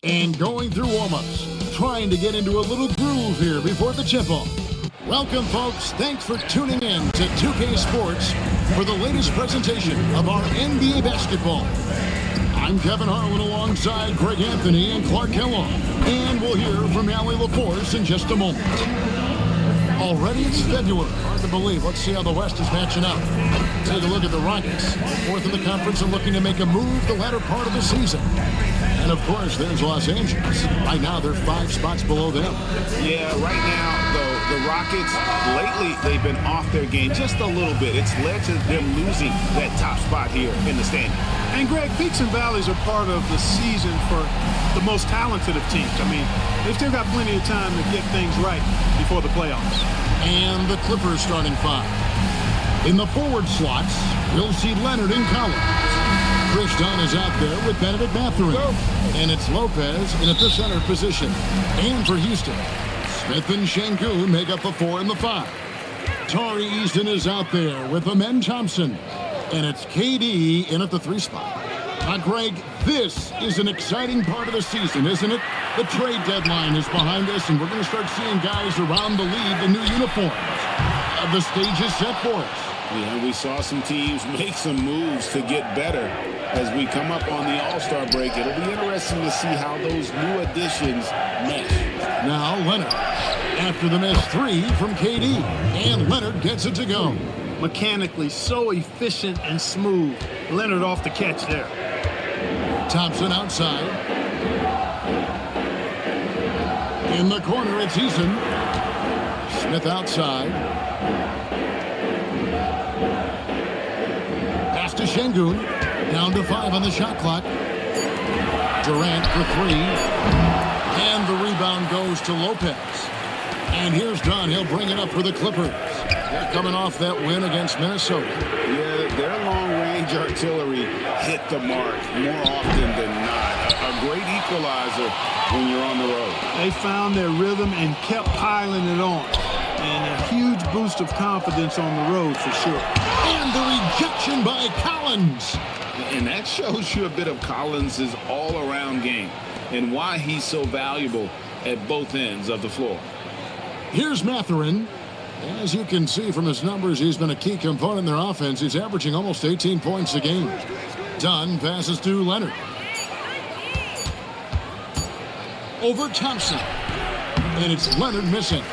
And going through warm-ups, trying to get into a little groove here before the tip-off. Welcome, folks. Thanks for tuning in to 2K Sports for the latest presentation of our NBA basketball. I'm Kevin Harlan alongside Greg Anthony and Clark Kellogg. And we'll hear from Allie LaForce in just a moment. Already it's February. Hard to believe. Let's see how the West is matching up. Take a look at the Rockets. Fourth in the conference and looking to make a move the latter part of the season. And, of course, there's Los Angeles. Right now, they're 5 spots below them. Yeah, right now, though, the Rockets, lately, they've been off their game just a little bit. It's led to them losing that top spot here in the standing. And, Greg, peaks and valleys are part of the season for the most talented of teams. I mean, they've still got plenty of time to get things right before the playoffs. And the Clippers starting 5. In the forward slots, you'll see Leonard and Collins. Chris Dunn is out there with Benedict Mathurin. And it's Lopez in at the center position. And for Houston, Smith and Şengün make up the 4 and the 5. Tari Eason is out there with Amen Thompson. And it's KD in at the 3 spot. Now, Greg, this is an exciting part of the season, isn't it? The trade deadline is behind us, and we're going to start seeing guys around the league in new uniforms. The stage is set for us. Yeah, we saw some teams make some moves to get better as we come up on the All-Star break. It'll be interesting to see how those new additions mesh. Now, Leonard, after the missed 3 from KD, and Leonard gets it to go. Mechanically so efficient and smooth. Leonard off the catch there. Thompson outside. In the corner, it's Eason. Smith outside. Pass to Şengün. Down to 5 on the shot clock. Durant for 3. And the rebound goes to Lopez. And here's Dunn. He'll bring it up for the Clippers. They're coming off that win against Minnesota. Yeah, their long-range artillery hit the mark more often than not. A great equalizer when you're on the road. They found their rhythm and kept piling it on. And a huge boost of confidence on the road for sure. And the rejection by Collins. And that shows you a bit of Collins' all-around game and why he's so valuable at both ends of the floor. Here's Mathurin. As you can see from his numbers, he's been a key component in their offense. He's averaging almost 18 points a game. Dunn passes to Leonard. Over Thompson. And it's Leonard missing.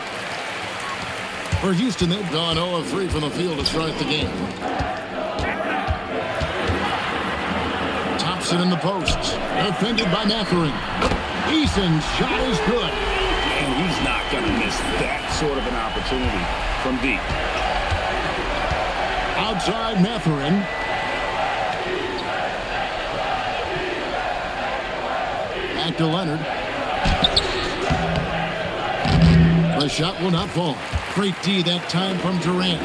For Houston, they've gone 0 of 3 from the field to start the game. Thompson in the post. Defended by Mathurin. Eason's shot is good. And he's not going to miss that sort of an opportunity from deep. Outside Mathurin. Back to Leonard. The shot will not fall. Great D that time from Durant.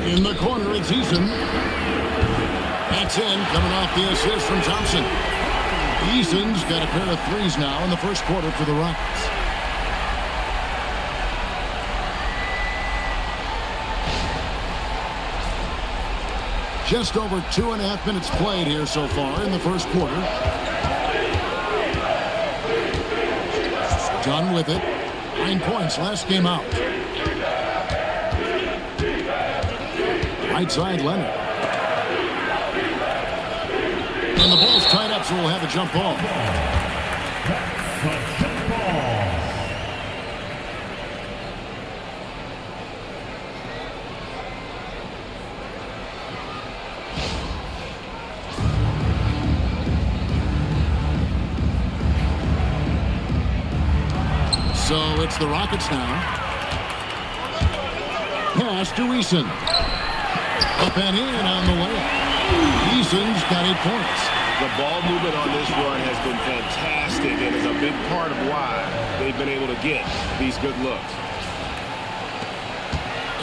In the corner, it's Eason. That's in, coming off the assist from Thompson. Eason's got a pair of 3s now in the first quarter for the Rockets. Just over 2.5 minutes played here so far in the first quarter. Done with it. 9 points last game out. Right side, Leonard. And the ball's tied up, so we'll have a jump ball. So it's the Rockets now. Pass to Eason. Up and in on the layup. Eason's got 8 points. The ball movement on this run has been fantastic and is a big part of why they've been able to get these good looks.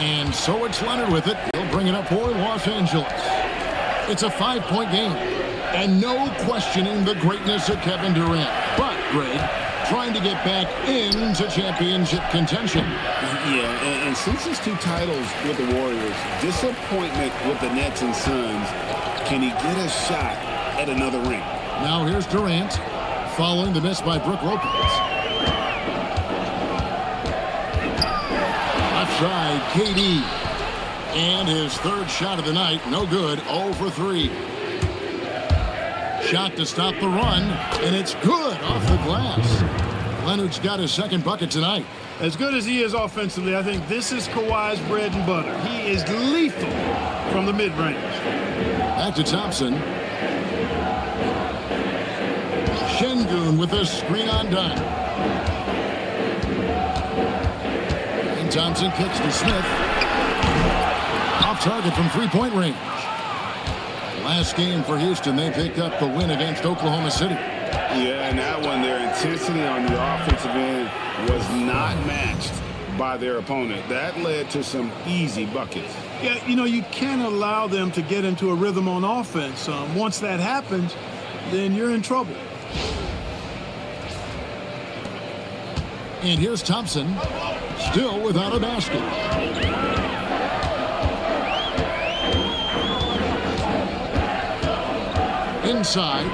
And so it's Leonard with it. He'll bring it up for Los Angeles. It's a 5-point game. And no questioning the greatness of Kevin Durant. But, Greg, trying to get back into championship contention. Yeah, and since his 2 titles with the Warriors, disappointment with the Nets and Suns, can he get a shot at another ring? Now here's Durant, following the miss by Brook Lopez. Left side, KD. And his third shot of the night, no good, 0 for 3. Shot to stop the run, and it's good off the glass. Leonard's got his second bucket tonight. As good as he is offensively, I think this is Kawhi's bread and butter. He is lethal from the mid-range. Back to Thompson. Şengün with a screen on done. And Thompson kicks to Smith. Off target from three-point range. Last game for Houston, they picked up the win against Oklahoma City. Yeah, and that one, their intensity on the offensive end was not matched by their opponent. That led to some easy buckets. Yeah, you know, you can't allow them to get into a rhythm on offense. Once that happens, then you're in trouble. And here's Thompson, still without a basket. Inside,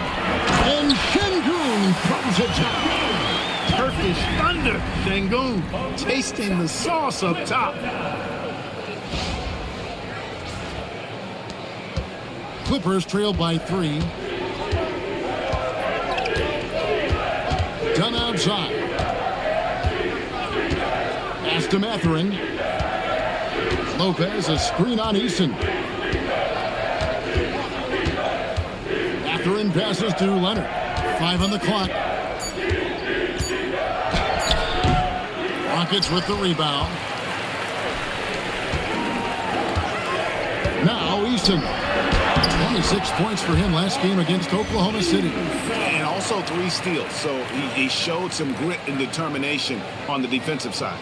and Şengün throws it down. Turkish thunder. Şengün tasting the sauce up top. Clippers trail by 3. Done outside. Pass to Mathurin. Lopez, a screen on Easton. Mathurin passes to Leonard. 5 on the clock. Rockets with the rebound. Now Easton. 26 points for him last game against Oklahoma City. And also 3 steals. So he showed some grit and determination on the defensive side.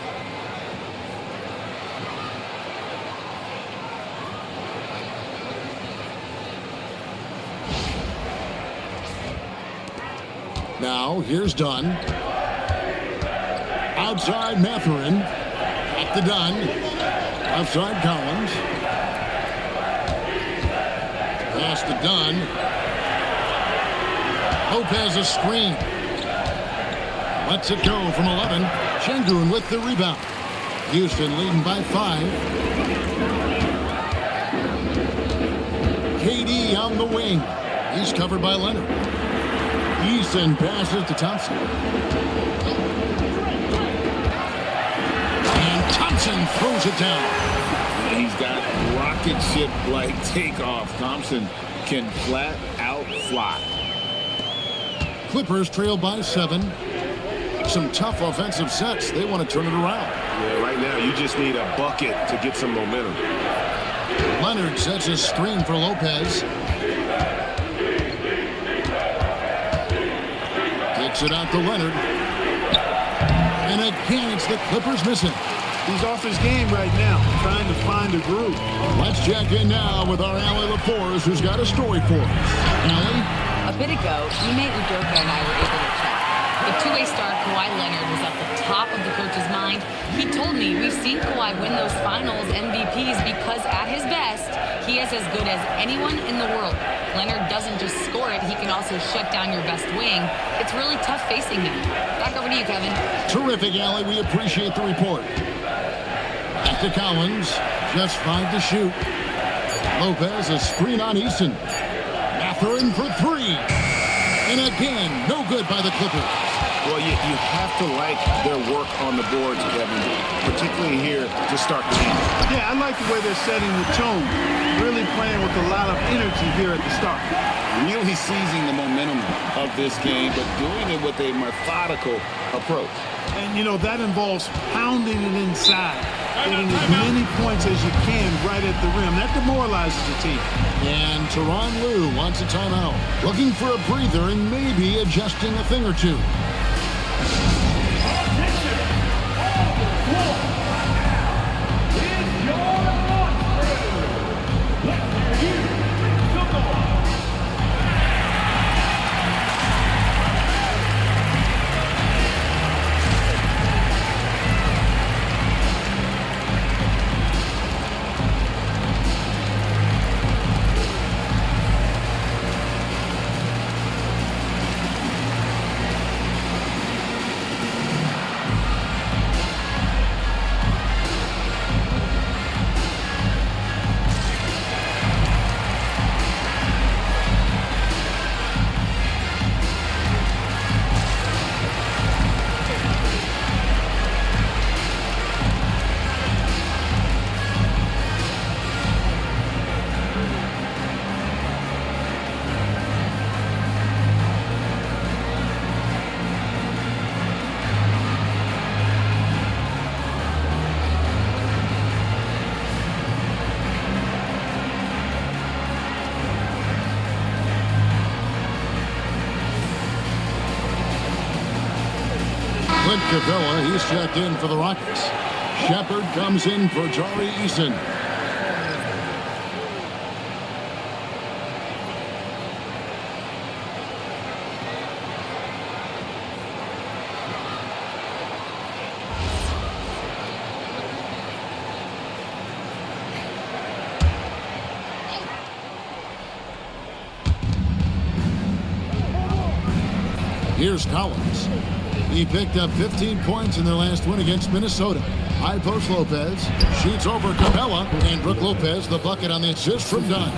Now, here's Dunn. Outside Mathurin. Back to Dunn. Outside Collins. Pass to Dunn. Lopez a screen. Lets it go from 11. Şengün with the rebound. Houston leading by 5. KD on the wing. He's covered by Leonard. Easton passes to Thompson. And Thompson throws it down. He's got rocket ship-like takeoff. Thompson can flat out fly. Clippers trail by 7. Some tough offensive sets. They want to turn it around. Yeah, right now you just need a bucket to get some momentum. Leonard sets a screen for Lopez. Kicks it out to Leonard. And again, it's the Clippers missing. He's off his game right now, trying to find a groove. Let's check in now with our Allie LaForce, who's got a story for us. Allie? A bit ago, teammate Udoka and I were able to chat. The two-way star Kawhi Leonard was at the top of the coach's mind. He told me we've seen Kawhi win those finals MVPs because at his best, he is as good as anyone in the world. Leonard doesn't just score it, he can also shut down your best wing. It's really tough facing him. Back over to you, Kevin. Terrific, Allie. We appreciate the report. Back to Collins. Just 5 to shoot. Lopez, a screen on Easton. Mathurin for 3. And again, no good by the Clippers. Well, you have to like their work on the boards, Kevin, particularly here to start the game. Yeah, I like the way they're setting the tone. Really playing with a lot of energy here at the start. Really seizing the momentum of this game, but doing it with a methodical approach. And, you know, that involves pounding it inside, getting as many points as you can right at the rim. That demoralizes the team. And Tyronn Lue wants a timeout. Looking for a breather and maybe adjusting a thing or two. Clint Capella, he's checked in for the Rockets. Shepard comes in for Jari Eason. Here's Collins. He picked up 15 points in their last win against Minnesota. High post Lopez. Shoots over Capella. And Brook Lopez, the bucket on the assist from Dunn.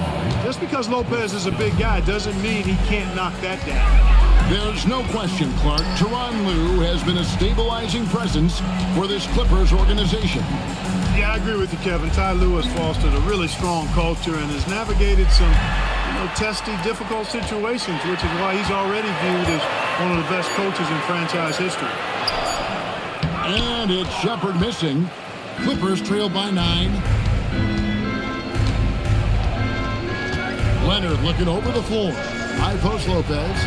Just because Lopez is a big guy doesn't mean he can't knock that down. There's no question, Clark. Tyronn Lue has been a stabilizing presence for this Clippers organization. Yeah, I agree with you, Kevin. Ty Lue has fostered a really strong culture and has navigated some testy, difficult situations, which is why he's already viewed as one of the best coaches in franchise history. And it's Shepard missing. Clippers trail by 9. Leonard looking over the floor. High post Lopez.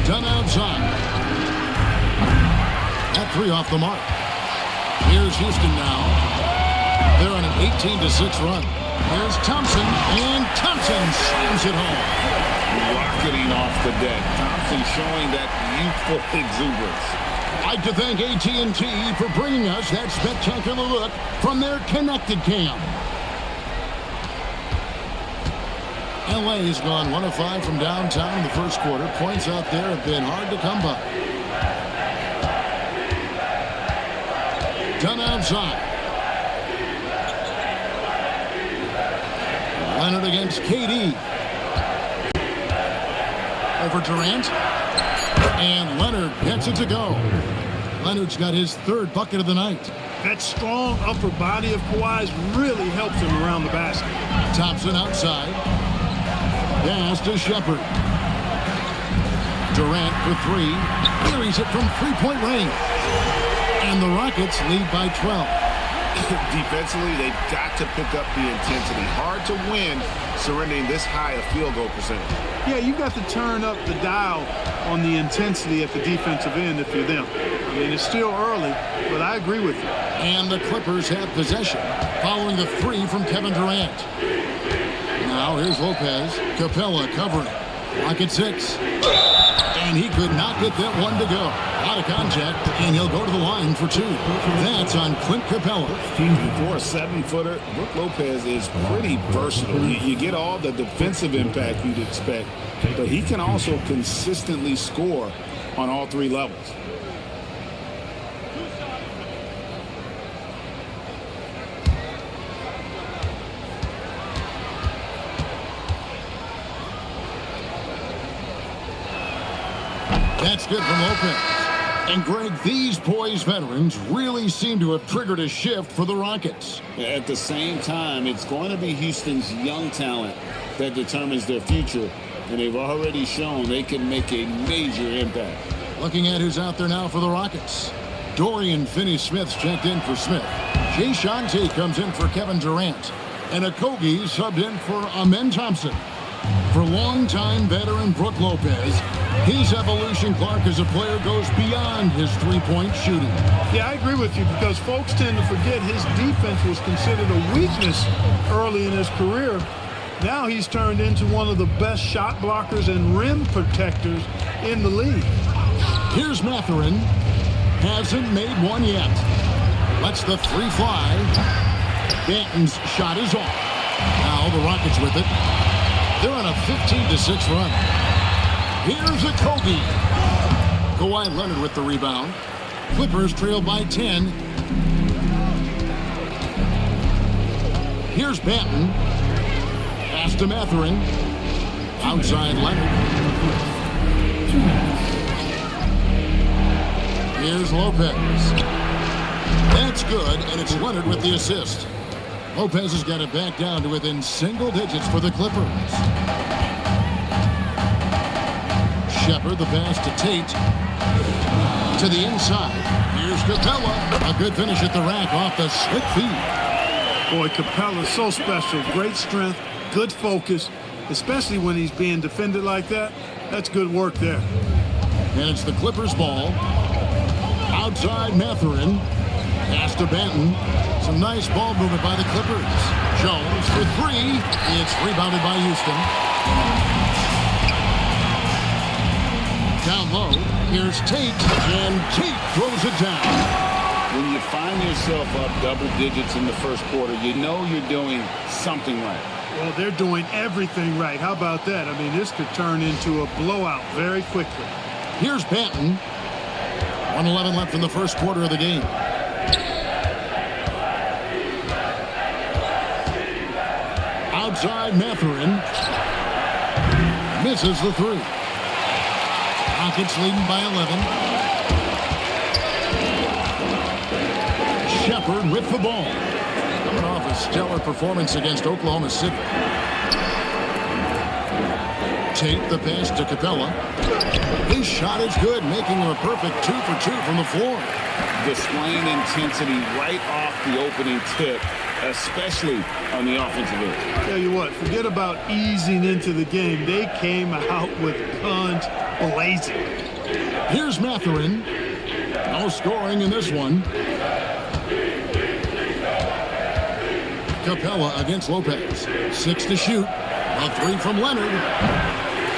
Done outside. That 3 off the mark. Here's Houston now. They're on an 18-6 run. Here's Thompson, and Thompson slams it home. Rocketing off the deck. Thompson showing that youthful exuberance. I'd like to thank AT&T for bringing us that spectacular look from their connected cam. LA's gone 1 of 5 from downtown in the first quarter. Points out there have been hard to come by. Done outside. Leonard against KD. Over Durant. And Leonard gets it to go. Leonard's got his 3rd bucket of the night. That strong upper body of Kawhi's really helps him around the basket. Thompson outside. Pass to Shepard. Durant for 3. Carries it from 3-point range. And the Rockets lead by 12. Defensively, they've got to pick up the intensity. Hard to win surrendering this high a field goal percentage. Yeah, you've got to turn up the dial on the intensity at the defensive end if you're them. I mean, it's still early, but I agree with you. And the Clippers have possession following the 3 from Kevin Durant. Now here's Lopez. Capella covering. Rocket 6. And he could not get that one to go. Out of contact, and he'll go to the line for 2. That's on Clint Capella. For a 7-footer, Brook Lopez is pretty versatile. You get all the defensive impact you'd expect, but he can also consistently score on all 3 levels. That's good from Lopez. And Greg, these boys veterans really seem to have triggered a shift for the Rockets. At the same time, it's going to be Houston's young talent that determines their future, and they've already shown they can make a major impact. Looking at who's out there now for the Rockets. Dorian Finney-Smith's checked in for Smith. Jay Shante comes in for Kevin Durant. And Okogie subbed in for Amen Thompson. For longtime veteran Brook Lopez, his evolution, Clark, as a player goes beyond his 3-point shooting. Yeah, I agree with you because folks tend to forget his defense was considered a weakness early in his career. Now he's turned into one of the best shot blockers and rim protectors in the league. Here's Mathurin. Hasn't made one yet. Lets the 3 fly. Banton's shot is off. Now the Rockets with it. They're on a 15-6 run. Here's Okogie. Kawhi Leonard with the rebound. Clippers trail by 10. Here's Banton. Pass to Mathurin. Outside Leonard. Here's Lopez. That's good, and it's Leonard with the assist. Lopez has got it back down to within single digits for the Clippers. Shepard, the pass to Tate. To the inside. Here's Capella. A good finish at the rack off the slick feed. Boy, Capella's so special. Great strength, good focus, especially when he's being defended like that. That's good work there. And it's the Clippers ball. Outside Mathurin. Pass to Benton. Some nice ball movement by the Clippers. Jones for three. It's rebounded by Houston. Down low. Here's Tate. And Tate throws it down. When you find yourself up double digits in the first quarter, you know you're doing something right. Well, they're doing everything right. How about that? I mean, this could turn into a blowout very quickly. Here's Benton. 1:11 left in the first quarter of the game. Outside Mathurin. Misses the three. Rockets leading by 11. Shepard with the ball. Coming off a stellar performance against Oklahoma City. Tate the pass to Capella. His shot is good, making him a perfect 2 for 2 from the floor. Displaying intensity right off the opening tip, especially on the offensive end. Tell you what, forget about easing into the game. They came out with guns blazing. Here's Mathurin. No scoring in this one. Capella against Lopez. 6 to shoot. A three from Leonard.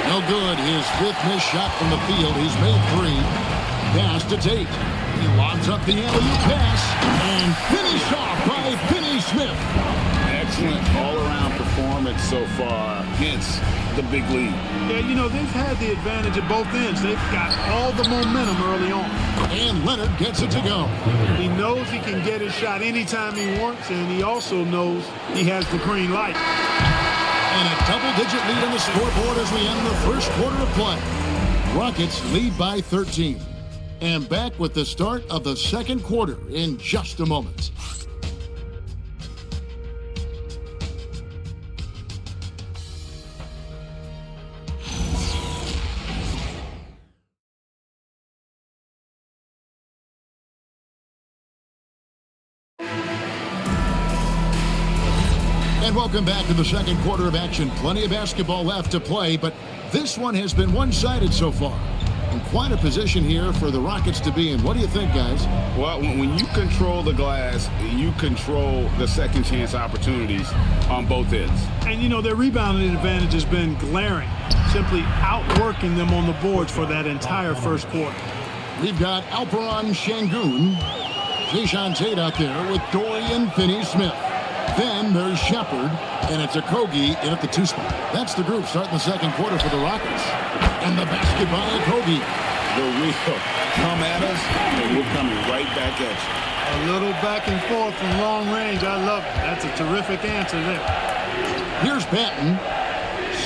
No good. His fifth missed shot from the field. He's made three. Pass to Tate. He lobs up the alley-oop pass and finished off by Finney Smith. Excellent all-around performance so far, hence the big lead. Yeah, you know, they've had the advantage at both ends. They've got all the momentum early on. And Leonard gets it to go. He knows he can get his shot anytime he wants, and he also knows he has the green light. And a double-digit lead on the scoreboard as we end the first quarter of play. Rockets lead by 13. And back with the start of the second quarter in just a moment. And welcome back to the second quarter of action. Plenty of basketball left to play, but this one has been one-sided so far. In quite a position here for the Rockets to be in. What do you think, guys? Well, when you control the glass, you control the second chance opportunities on both ends. And, you know, their rebounding advantage has been glaring, simply outworking them on the boards for that entire first quarter. We've got Alperon Şengün, Jae'Sean Tate out there with Dorian Finney-Smith. Then there's Shepard, and it's Okogie in at the 2 spot. That's the group starting the second quarter for the Rockets. And the basket by Okogie. The real come at us, and we're coming right back at you. A little back and forth from long range. I love it. That's a terrific answer there. Here's Benton.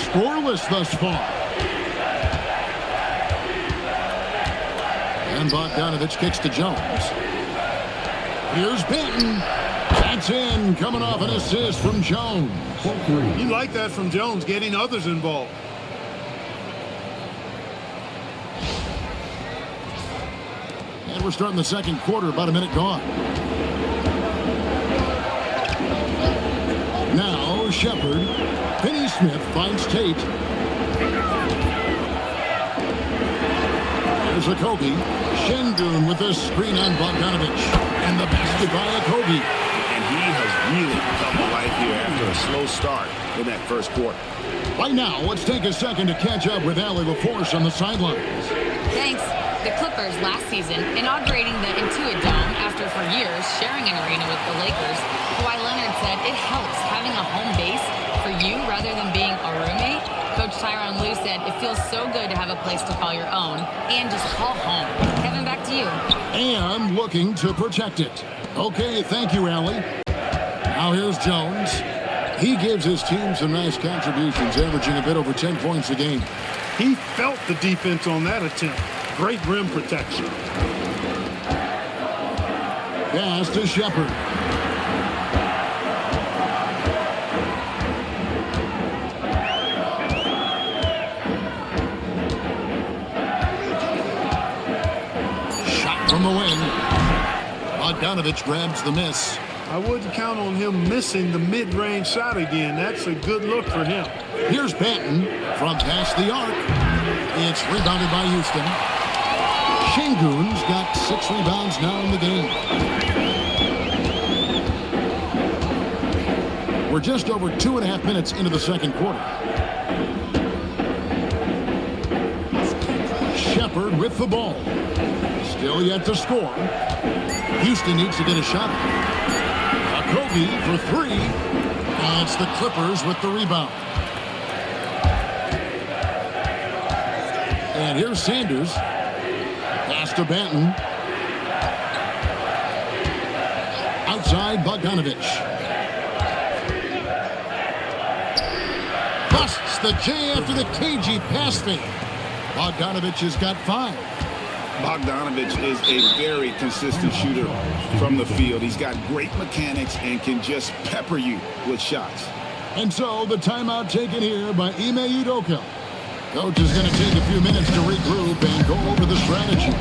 Scoreless thus far. And Bogdanovich kicks to Jones. Here's Benton. That's in, coming off an assist from Jones. You like that from Jones, getting others involved. And we're starting the second quarter, about a minute gone. Now Shepard. Finney-Smith finds Tate. There's Okogie. Şengün with a screen on Bogdanovich. And the basket by Okogie. He has really come to life here after a slow start in that first quarter. Right now, let's take a second to catch up with Allie LaForce on the sidelines. Thanks. The Clippers last season inaugurating the Intuit Dome after for years sharing an arena with the Lakers. Kawhi Leonard said it helps having a home base for you rather than being a roommate. Coach Tyronn Lue said it feels so good to have a place to call your own and just call home. Kevin, back to you. And looking to protect it. Okay, thank you, Allie. Now here's Jones. He gives his team some nice contributions, averaging a bit over 10 points a game. He felt the defense on that attempt. Great rim protection. Pass to Shepard. Shot from the wing. Bogdanovich grabs the miss. I wouldn't count on him missing the mid-range shot again. That's a good look for him. Here's Benton from past the arc. It's rebounded by Houston. Şengün's got 6 rebounds now in the game. We're just over 2.5 minutes into the second quarter. Shepard with the ball. Still yet to score. Houston needs to get a shot. Kobe for 3. And it's the Clippers with the rebound. And here's Sanders. Pass to Banton. Outside Bogdanovich. Busts the J after the cagey pass fake. Bogdanovich has got 5. Bogdanovich is a very consistent shooter from the field. He's got great mechanics and can just pepper you with shots. And so the timeout taken here by Ime Udoka. Coach is going to take a few minutes to regroup and go over the strategy.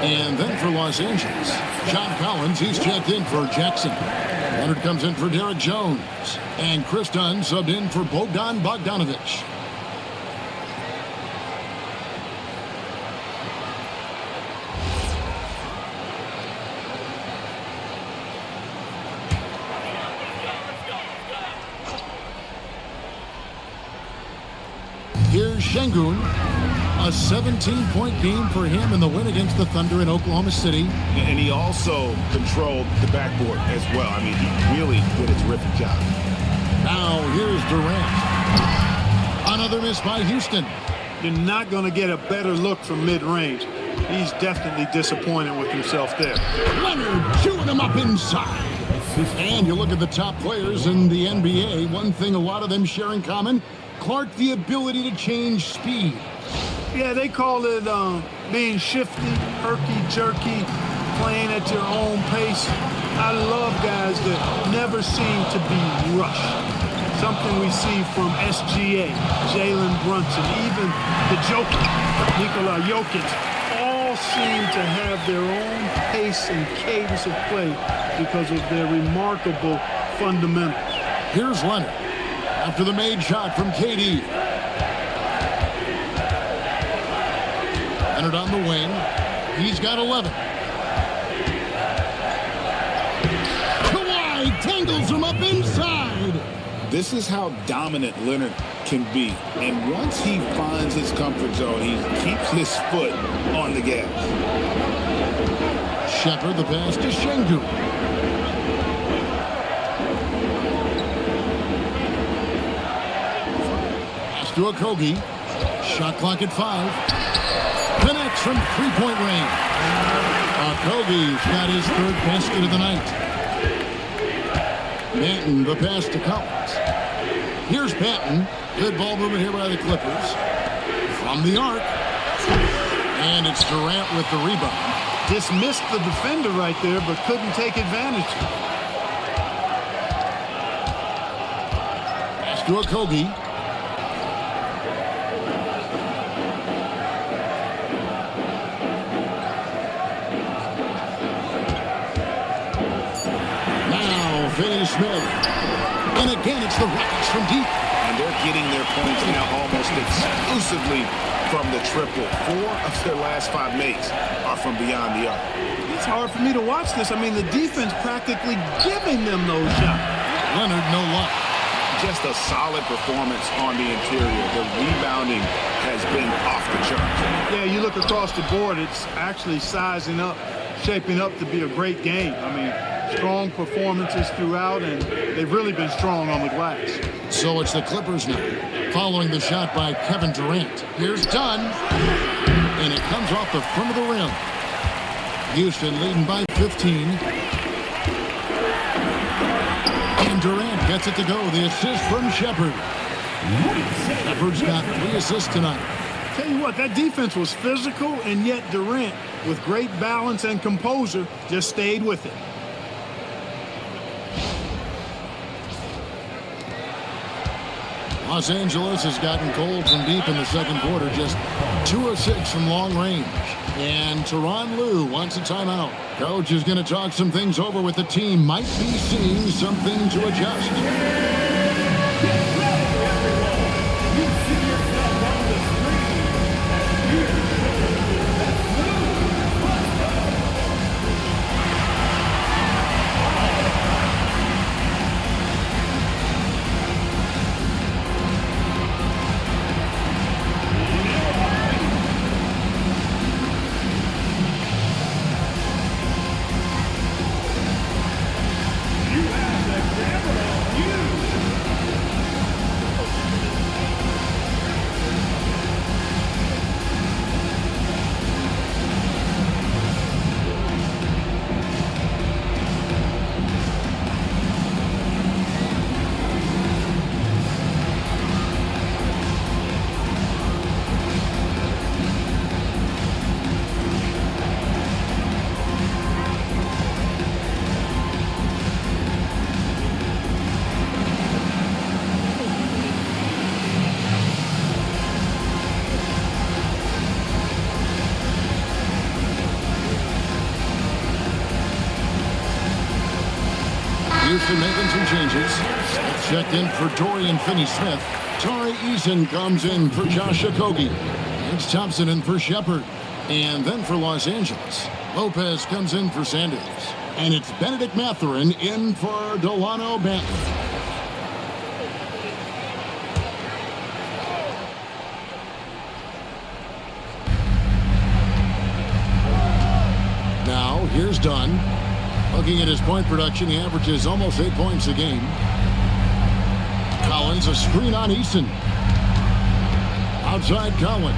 And then for Los Angeles, John Collins, he's checked in for Jackson. Leonard comes in for Derek Jones. And Chris Dunn subbed in for Bogdan Bogdanovich. Here's Şengün. A 17-point game for him in the win against the Thunder in Oklahoma City. And he also controlled the backboard as well. I mean, he really did a terrific job. Now here's Durant. Another miss by Houston. You're not going to get a better look from mid-range. He's definitely disappointed with himself there. Leonard chewing him up inside. And you look at the top players in the NBA, one thing a lot of them share in common, Clark, the ability to change speed. Yeah, they call it being shifty, herky-jerky, playing at your own pace. I love guys that never seem to be rushed. Something we see from SGA, Jalen Brunson, even the Joker, Nikola Jokic, all seem to have their own pace and cadence of play because of their remarkable fundamentals. Here's Leonard after the made shot from KD. Leonard on the wing. He's got 11. Kawhi tangles him up inside. This is how dominant Leonard can be. And once he finds his comfort zone, he keeps his foot on the gas. Shepard the pass to Şengün. Pass to Okogie. Shot clock at 5. Connects from three-point range. Okogie's got his 3rd basket of the night. Banton the pass to Collins. Here's Banton. Good ball movement here by the Clippers. From the arc. And it's Durant with the rebound. Dismissed the defender right there, but couldn't take advantage. Pass to Okogie. Finney Smith. And again, it's the Rockets from deep. And they're getting their their points now almost exclusively from the triple. 4 of their last 5 makes are from beyond the arc. It's hard for me to watch this. I mean, the defense practically giving them those shots. Leonard, no luck. Just a solid performance on the interior. The rebounding has been off the charts. Yeah, you look across the board, it's actually sizing up, shaping up to be a great game. I mean, strong performances throughout, and they've really been strong on the glass. So it's the Clippers now, following the shot by Kevin Durant. Here's Dunn, and it comes off the front of the rim. Houston leading by 15. And Durant gets it to go. The assist from Shepherd. Shepherd's got 3 assists tonight. Tell you what, that defense was physical, and yet Durant, with great balance and composure, just stayed with it. Los Angeles has gotten cold from deep in the second quarter, just 2 of 6 from long range. And Tyronn Lue wants a timeout. Coach is going to talk some things over with the team. Might be seeing something to adjust. Houston making some changes. Checked in for Dorian Finney-Smith. Tari Eason comes in for Josh Okogie. It's Thompson in for Shepherd. And then for Los Angeles, Lopez comes in for Sanders. And it's Benedict Mathurin in for Delano Banton. Now, here's Dunn. Looking at his point production, he averages almost 8 points a game. Collins, a screen on Eason. Outside Collins.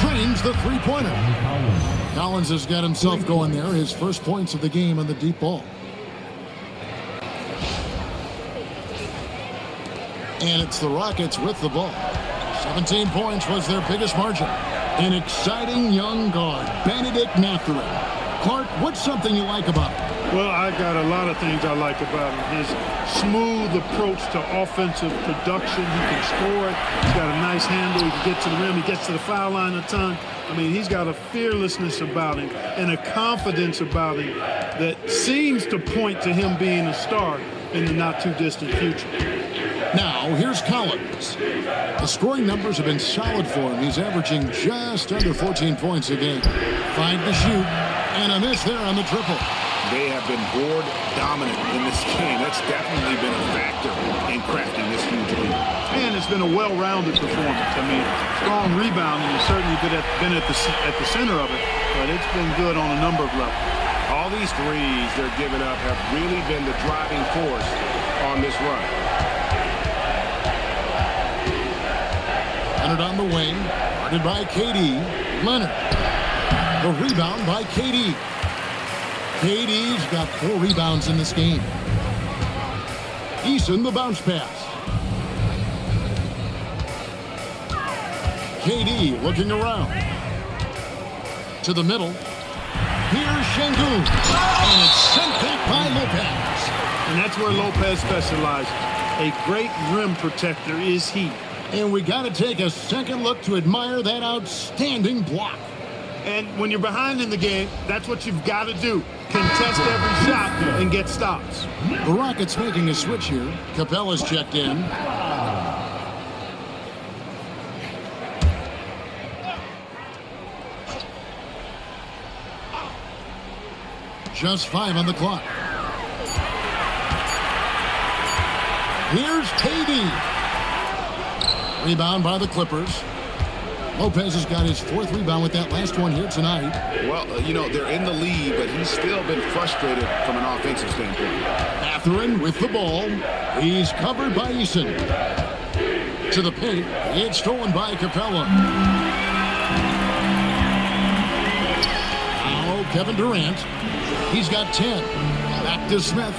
Drains the three-pointer. Collins has got himself going there. His first points of the game on the deep ball. And it's the Rockets with the ball. 17 points was their biggest margin. An exciting young guard, Benedict Mathurin. Clark, what's something you like about him? Well, I got a lot of things I like about him. His smooth approach to offensive production. He can score it. He's got a nice handle. He can get to the rim. He gets to the foul line a ton. I mean, he's got a fearlessness about him and a confidence about him that seems to point to him being a star in the not-too-distant future. Now, here's Collins. The scoring numbers have been solid for him. He's averaging just under 14 points a game. 5 to shoot, and a miss there on the triple. They have been board dominant in this game. That's definitely been a factor in crafting this huge lead. And it's been a well-rounded performance. I mean, strong rebounding has certainly been at the center of it, but it's been good on a number of levels. All these threes they're giving up have really been the driving force on this run. Leonard on the wing, guarded by KD. Leonard. The rebound by KD. KD's got 4 rebounds in this game. Eason, the bounce pass. KD looking around. To the middle. Here's Şengün. And it's sent back by Lopez. And that's where Lopez specializes. A great rim protector is he. And we got to take a second look to admire that outstanding block. And when you're behind in the game, that's what you've got to do. Contest every shot and get stops. The Rockets making a switch here. Capella's checked in. Just 5 on the clock. Here's KD. Rebound by the Clippers. Lopez has got his 4th rebound with that last one here tonight. Well, you know, they're in the lead, but he's still been frustrated from an offensive standpoint. Mathurin with the ball. He's covered by Eason. To the paint. It's stolen by Capella. Now Kevin Durant. He's got 10. Back to Smith.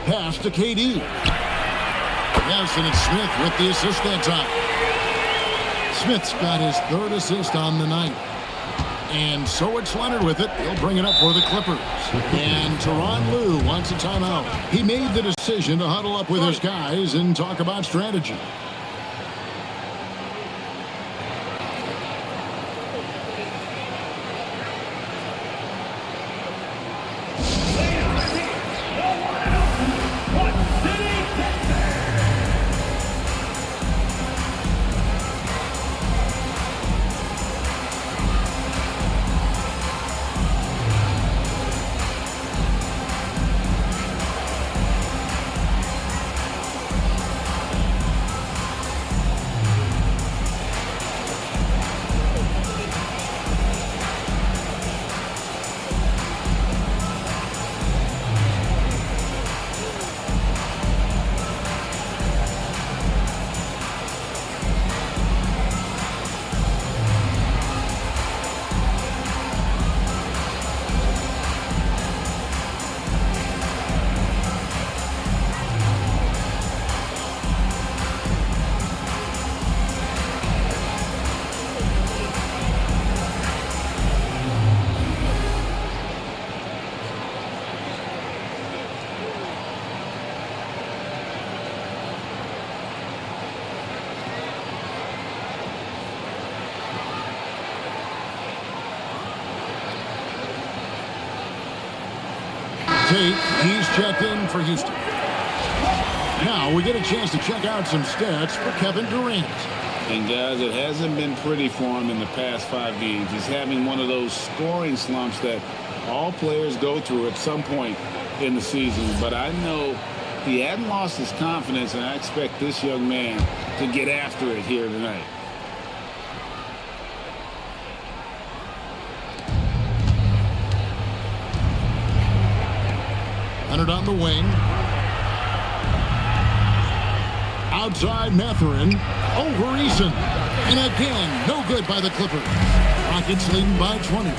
Pass to KD. Yes, and it's Smith with the assist that time. Smith's got his 3rd assist on the night. And so it's Leonard with it. He'll bring it up for the Clippers. And Tyronn Lue wants a timeout. He made the decision to huddle up with his guys and talk about strategy. Tate, he's checked in for Houston. Now we get a chance to check out some stats for Kevin Durant. And guys, it hasn't been pretty for him in the past 5 games. He's having one of those scoring slumps that all players go through at some point in the season. But I know he hadn't lost his confidence, and I expect this young man to get after it here tonight. Leonard on the wing. Outside Mathurin. Over Eason. And again, no good by the Clippers. Rockets leading by 20.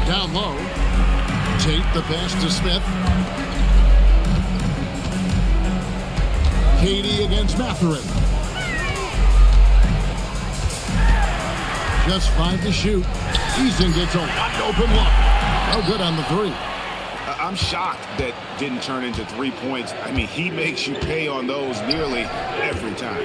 Down low. Tate the pass to Smith. KD against Mathurin. Just 5 to shoot. Eason gets a wide open look. No good on the 3. I'm shocked that didn't turn into 3 points. I mean, he makes you pay on those nearly every time.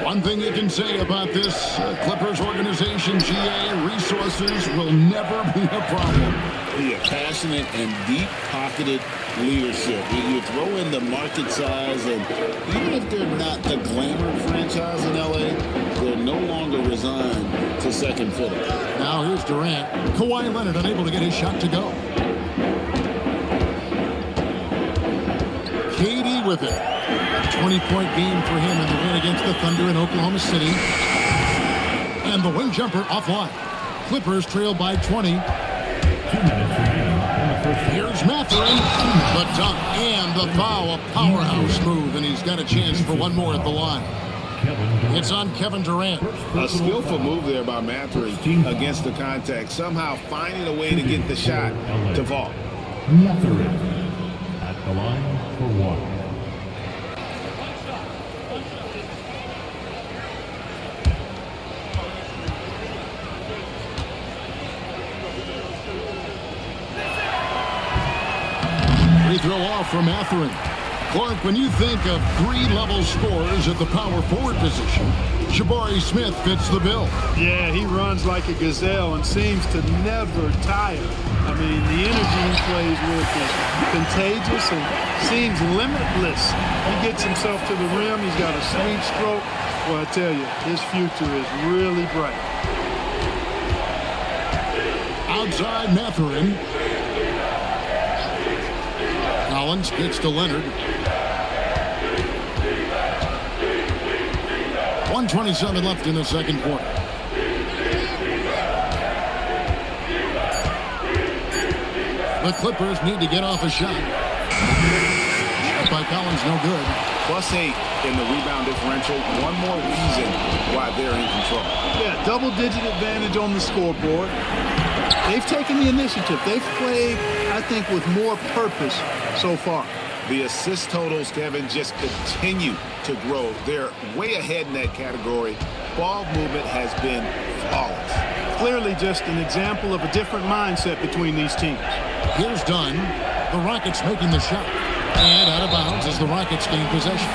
One thing you can say about this Clippers organization, GA, resources will never be a problem. Yeah, passionate and deep-pocketed leadership. You throw in the market size, and even if they're not the glamour franchise in LA, they're no longer resigned to second fiddle. Now here's Durant. Kawhi Leonard unable to get his shot to go. KD with it. A 20-point game for him in the win against the Thunder in Oklahoma City. And the wing jumper offline. Clippers trail by 20. Here's Mathurin. The dunk and the foul. A powerhouse move, and he's got a chance for one more at the line. It's on Kevin Durant. A skillful move there by Mathurin against the contact. Somehow finding a way to get the shot to fall. Mathurin at the line for 1. Free throw off from Mathurin. Clark, when you think of 3-level scorers at the power forward position, Jabari Smith fits the bill. Yeah, he runs like a gazelle and seems to never tire. I mean, the energy he plays with is contagious and seems limitless. He gets himself to the rim. He's got a sweet stroke, Well, I tell you, his future is really bright. Outside Matherin. Collins gets to Leonard. 1:27 left in the second quarter. The Clippers need to get off a shot. Shot by Collins, no good. +8 in the rebound differential. One more reason why they're in control. Yeah, double-digit advantage on the scoreboard. They've taken the initiative. They've played, I think, with more purpose so far. The assist totals, Kevin, just continue to grow. They're way ahead in that category. Ball movement has been flawless. Clearly just an example of a different mindset between these teams. Here's Dunn. The Rockets making the shot. And out of bounds as the Rockets gain possession.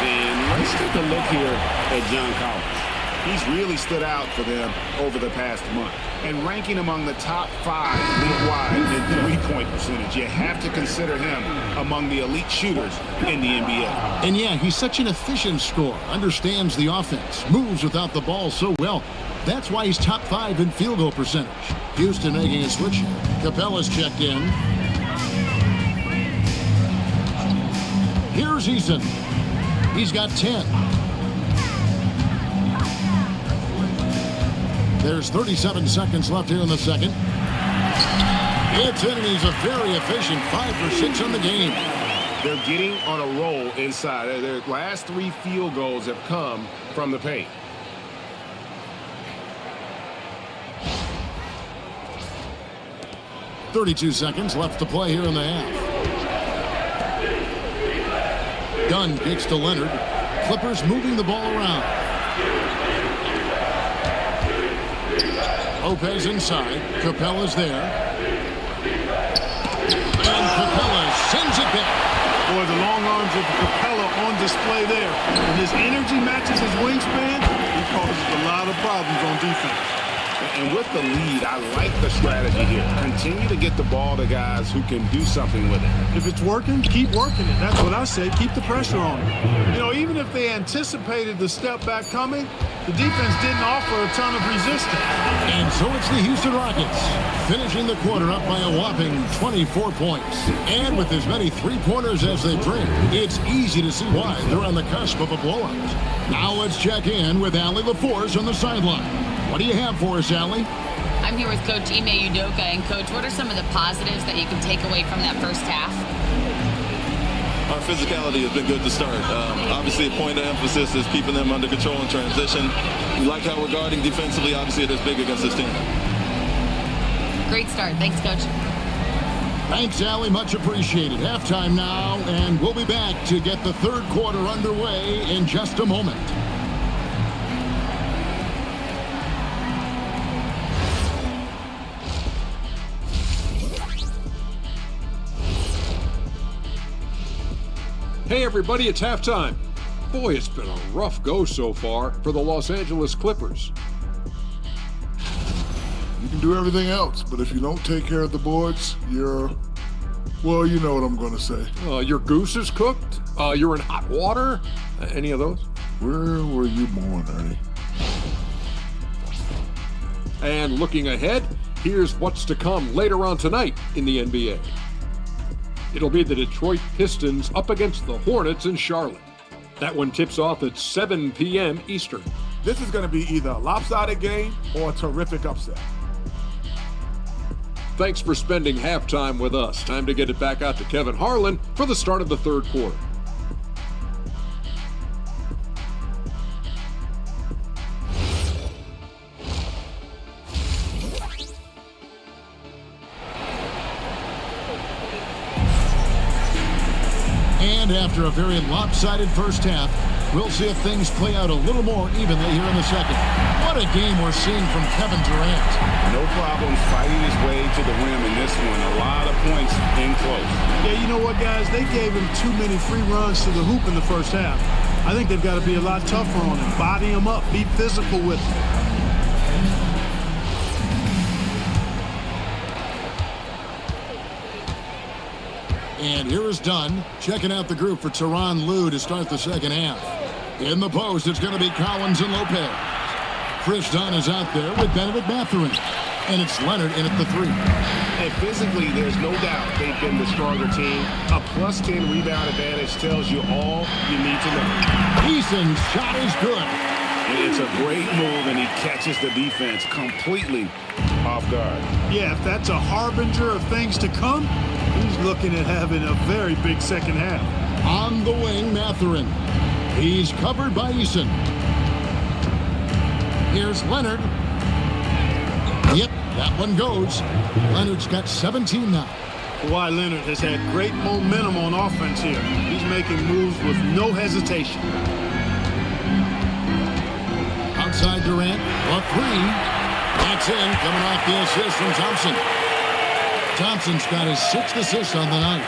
And let's take a look here at John Collins. He's really stood out for them over the past month. And ranking among the top 5 league-wide in three-point percentage. You have to consider him among the elite shooters in the NBA. And yeah, he's such an efficient scorer. Understands the offense. Moves without the ball so well. That's why he's top 5 in field goal percentage. Houston making a switch here. Capella's checked in. Here's Eason. He's got 10. There's 37 seconds left here in the second. It's in, and he's a very efficient 5 for 6 in the game. They're getting on a roll inside. Their last 3 field goals have come from the paint. .32 seconds left to play here in the half. Dunn kicks to Leonard. Clippers moving the ball around. Lopez inside. Capella's there. And Capella sends it back. Boy, the long arms of Capella on display there. When his energy matches his wingspan, he causes a lot of problems on defense. And with the lead, I like the strategy here. Continue to get the ball to guys who can do something with it. If it's working, keep working it. That's what I say. Keep the pressure on it. You know, even if they anticipated the step back coming, the defense didn't offer a ton of resistance. And so it's the Houston Rockets finishing the quarter up by a whopping 24 points. And with as many three-pointers as they bring, it's easy to see why they're on the cusp of a blowout. Now let's check in with Allie LaForce on the sideline. What do you have for us, Allie? I'm here with Coach Ime Udoka. And, Coach, what are some of the positives that you can take away from that first half? Our physicality has been good to start. Obviously, a point of emphasis is keeping them under control in transition. We like how we're guarding defensively. Obviously, it is big against this team. Great start. Thanks, Coach. Thanks, Allie. Much appreciated. Halftime now, and we'll be back to get the third quarter underway in just a moment. Hey everybody, it's halftime. Boy, it's been a rough go so far for the Los Angeles Clippers. You can do everything else, but if you don't take care of the boards, well, you know what I'm going to say. Your goose is cooked? You're in hot water? Any of those? Where were you born, Ernie? And looking ahead, here's what's to come later on tonight in the NBA. It'll be the Detroit Pistons up against the Hornets in Charlotte. That one tips off at 7 p.m. Eastern. This is going to be either a lopsided game or a terrific upset. Thanks for spending halftime with us. Time to get it back out to Kevin Harlan for the start of the third quarter. And after a very lopsided first half, we'll see if things play out a little more evenly here in the second. What a game we're seeing from Kevin Durant. No problems fighting his way to the rim in this one. A lot of points in close. Yeah, you know what, guys? They gave him too many free runs to the hoop in the first half. I think they've got to be a lot tougher on him. Body him up. Be physical with him. And here is Dunn checking out the group for Tyronn Lue to start the second half. In the post, it's going to be Collins and Lopez. Chris Dunn is out there with Benedict Mathurin. And it's Leonard in at the 3. And physically, there's no doubt they've been the stronger team. A +10 rebound advantage tells you all you need to know. Eason's shot is good. And it's a great move, and he catches the defense completely off guard. Yeah, if that's a harbinger of things to come, he's looking at having a very big second half. On the wing, Mathurin. He's covered by Eason. Here's Leonard. Yep, that one goes. Leonard's got 17 now. Kawhi Leonard has had great momentum on offense here. He's making moves with no hesitation. Outside Durant, a 3. That's in, coming off the assist from Thompson. Thompson's got his 6th assist on the night.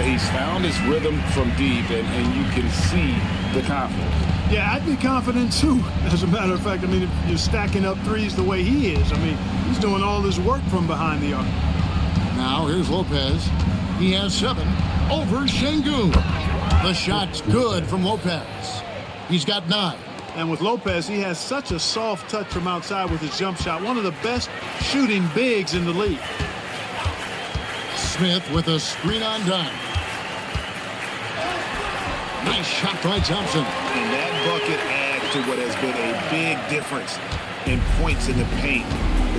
He's found his rhythm from deep, and you can see the confidence. Yeah, I'd be confident too. As a matter of fact, I mean, if you're stacking up threes the way he is, I mean, he's doing all this work from behind the arc. Now here's Lopez. He has 7 over Şengün. The shot's good from Lopez. He's got 9. And with Lopez, he has such a soft touch from outside with his jump shot. One of the best shooting bigs in the league. Smith with a screen on dime. Nice shot by Thompson. And that bucket adds to what has been a big difference in points in the paint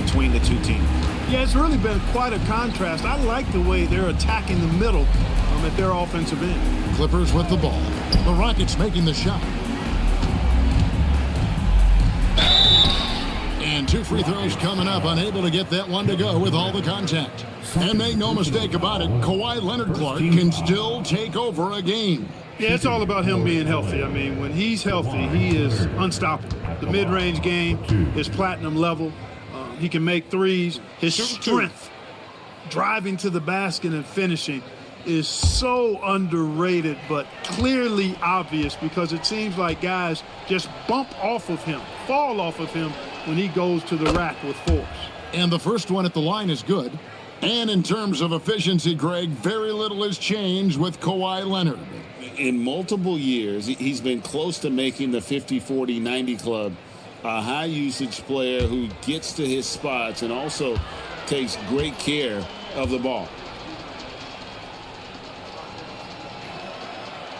between the two teams. Yeah, it's really been quite a contrast. I like the way they're attacking the middle at their offensive end. Clippers with the ball. The Rockets making the shot. And 2 free throws coming up. Unable to get that one to go with all the contact. And make no mistake about it, Kawhi Leonard-Clark can still take over a game. Yeah, it's all about him being healthy. I mean, when he's healthy, he is unstoppable. The mid-range game is platinum level. He can make threes. His strength, driving to the basket and finishing, is so underrated, but clearly obvious because it seems like guys just bump off of him, fall off of him when he goes to the rack with force. And the first one at the line is good. And in terms of efficiency, Greg, very little has changed with Kawhi Leonard. In multiple years, he's been close to making the 50-40-90 club. A high-usage player who gets to his spots and also takes great care of the ball.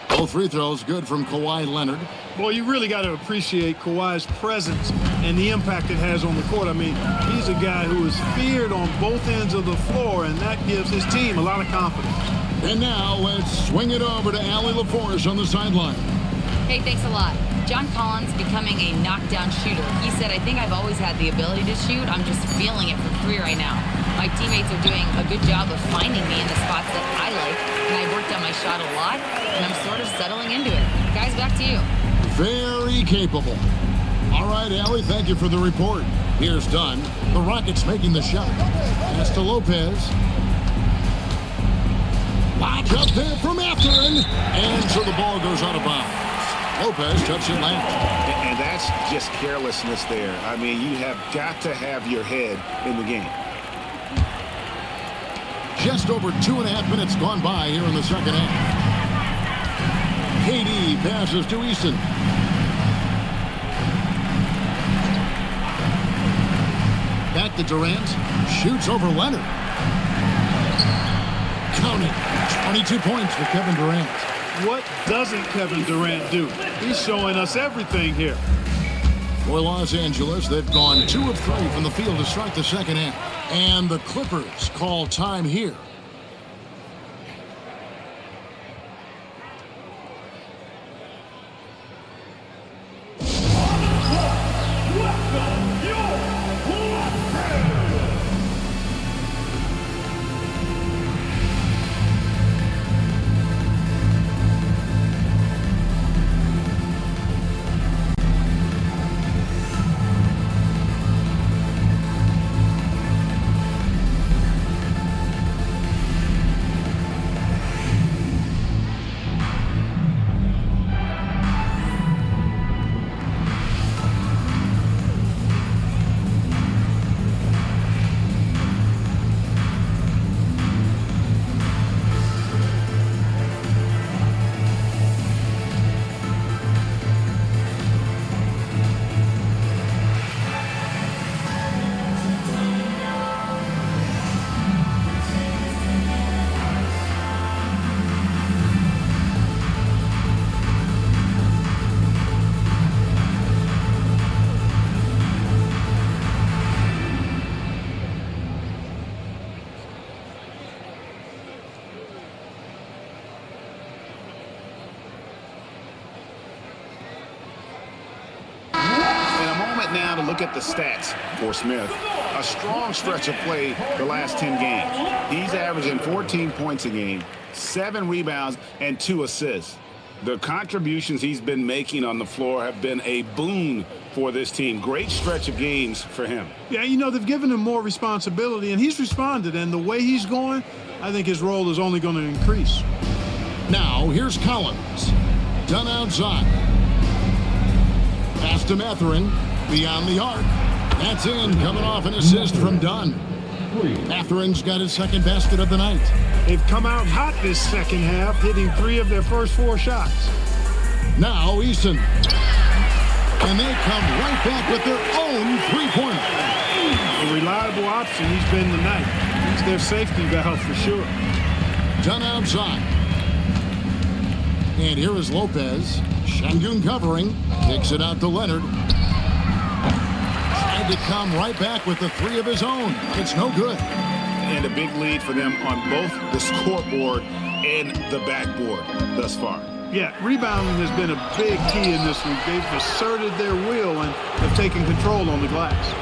Both free throws good from Kawhi Leonard. Boy, you really got to appreciate Kawhi's presence and the impact it has on the court. I mean, he's a guy who is feared on both ends of the floor, and that gives his team a lot of confidence. And now let's swing it over to Allie LaForce on the sideline. Hey, thanks a lot. John Collins becoming a knockdown shooter. He said, I think I've always had the ability to shoot. I'm just feeling it from 3 right now. My teammates are doing a good job of finding me in the spots that I like, and I worked on my shot a lot, and I'm sort of settling into it. Guys, back to you. Very capable. All right, Allie, thank you for the report. Here's Dunn. The Rockets making the shot. Pass to Lopez. Lob up there from Mathurin. And so the ball goes out of bounds. Lopez touched it last. And that's just carelessness there. I mean, you have got to have your head in the game. Just over 2.5 minutes gone by here in the second half. KD passes to Easton. Back to Durant. Shoots over Leonard. Counted. 22 points for Kevin Durant. What doesn't Kevin Durant do? He's showing us everything here. For Los Angeles, they've gone 2 of 3 from the field to start the second half. And the Clippers call time here. look at the stats for Smith. A strong stretch of play the last 10 games. He's averaging 14 points a game, 7 rebounds, and 2 assists. The contributions he's been making on the floor have been a boon for this team. Great stretch of games for him. Yeah, you know, they've given him more responsibility, and he's responded. And the way he's going, I think his role is only going to increase. Now, here's Collins. Dunn outside. Pass to Matherin. Beyond the arc. That's in. Coming off an assist from Dunn. Matherin's got his second basket of the night. They've come out hot this second half, hitting 3 of their first 4 shots. Now Easton. And they come right back with their own three-pointer. A reliable option he's been tonight. He's their safety valve for sure. Dunn outside. And here is Lopez. Şengün covering. Takes it out to Leonard. Tried to come right back with the 3 of his own. It's no good. And a big lead for them on both the scoreboard and the backboard thus far. Yeah, rebounding has been a big key in this league. They've asserted their will and have taken control on the glass.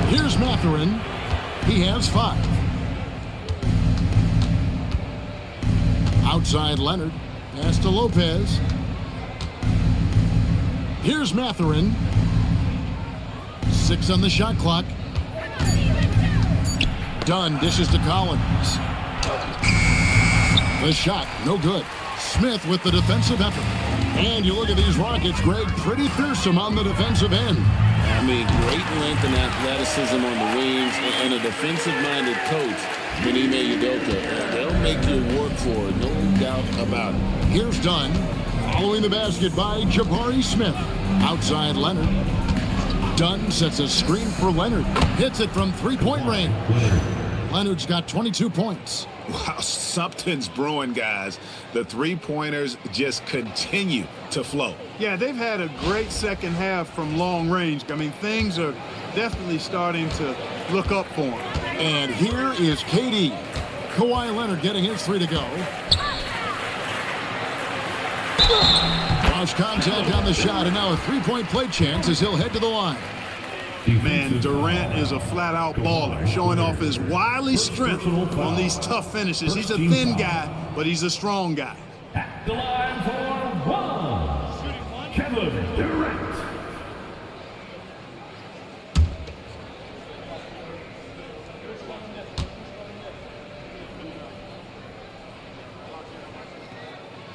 Here's Matherin. He has 5. Outside Leonard. Pass to Lopez. Here's Matherin. 6 on the shot clock. Dunn dishes to Collins. The shot, no good. Smith with the defensive effort. And you look at these Rockets, Greg, pretty fearsome on the defensive end. I mean, great length and athleticism on the wings, and a defensive-minded coach, Ime Udoka. They'll make you work for it, no doubt about it. Here's Dunn, following the basket by Jabari Smith. Outside Leonard. Dunn sets a screen for Leonard. Hits it from 3-point range. Leonard's got 22 points. Wow, something's brewing, guys. The three-pointers just continue to flow. Yeah, they've had a great second half from long range. I mean, things are definitely starting to look up for them. And here is KD. Kawhi Leonard getting his 3 to go. Lost contact on the shot, and now a 3-point play chance as he'll head to the line. Man, Durant is a flat-out baller, showing off his wily strength on these tough finishes. He's a thin guy, but he's a strong guy. At the line for 1, Kevin Durant.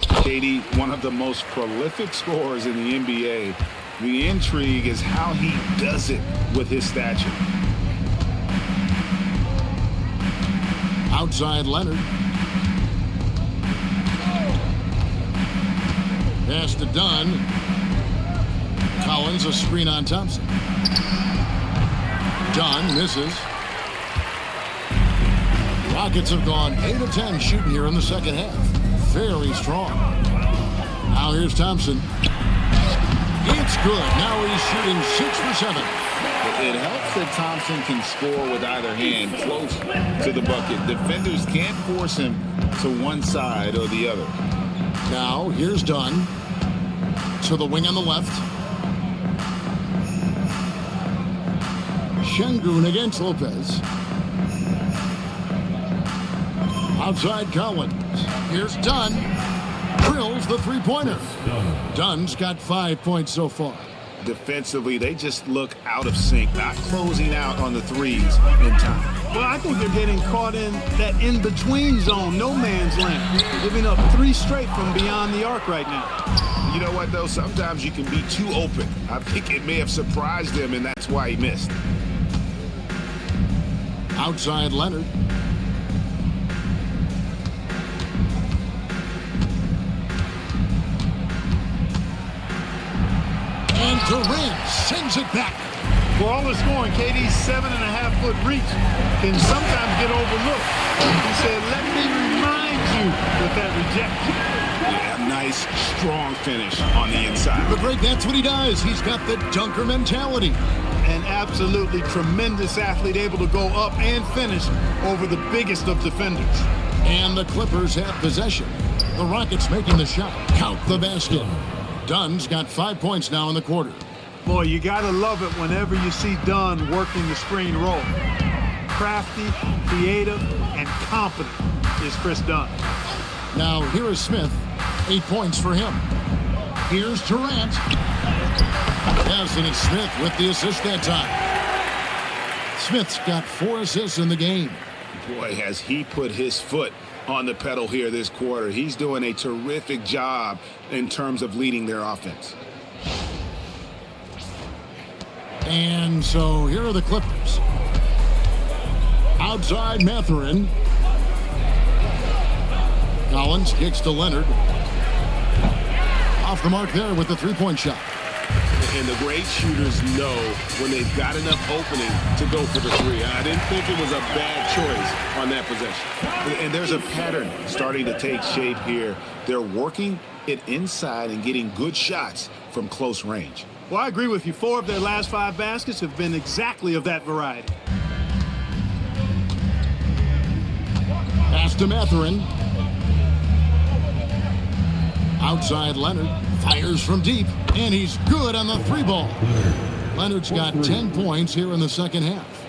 KD, one of the most prolific scorers in the NBA. The intrigue is how he does it with his stature. Outside Leonard. Pass to Dunn. Collins, a screen on Thompson. Dunn misses. Rockets have gone 8 of 10 shooting here in the second half. Very strong. Now here's Thompson. It's good. Now he's shooting 6 for 7. It helps that Thompson can score with either hand close to the bucket. Defenders can't force him to one side or the other. Now here's Dunn. To the wing on the left. Şengün against Lopez. Outside Collins. Here's Dunn. Drills the 3-pointer. Dunn's got 5 points so far. Defensively, they just look out of sync, not closing out on the threes in time. Well, I think they're getting caught in that in-between zone, no man's land, giving up 3 straight from beyond the arc right now. You know what, though? Sometimes you can be too open. I think it may have surprised him, and that's why he missed. Outside Leonard. And Durant sends it back. For all the scoring, KD's 7.5-foot reach can sometimes get overlooked. He said, "Let me remind you," with that rejection. Yeah, nice, strong finish on the inside. But Greg, that's what he does. He's got the dunker mentality. An absolutely tremendous athlete, able to go up and finish over the biggest of defenders. And the Clippers have possession. The Rockets making the shot. Count the basket. Dunn's got 5 points now in the quarter. Boy, you got to love it whenever you see Dunn working the screen roll. Crafty, creative, and competent is Chris Dunn. Now here is Smith. 8 points for him. Here's Durant. Yes, and it's Smith with the assist that time. Smith's got 4 assists in the game. Boy, has he put his foot on the pedal here this quarter. He's doing a terrific job in terms of leading their offense. And so here are the Clippers. Outside Mathurin. Collins kicks to Leonard. Off the mark there with the three-point shot. And the great shooters know when they've got enough opening to go for the three. I didn't think it was a bad choice on that possession. And there's a pattern starting to take shape here. They're working it inside and getting good shots from close range. Well, I agree with you. 4 of their last 5 baskets have been exactly of that variety. Pass to Mathurin. Outside Leonard. Fires from deep. And he's good on the 3-ball. Leonard's got 10 points here in the second half.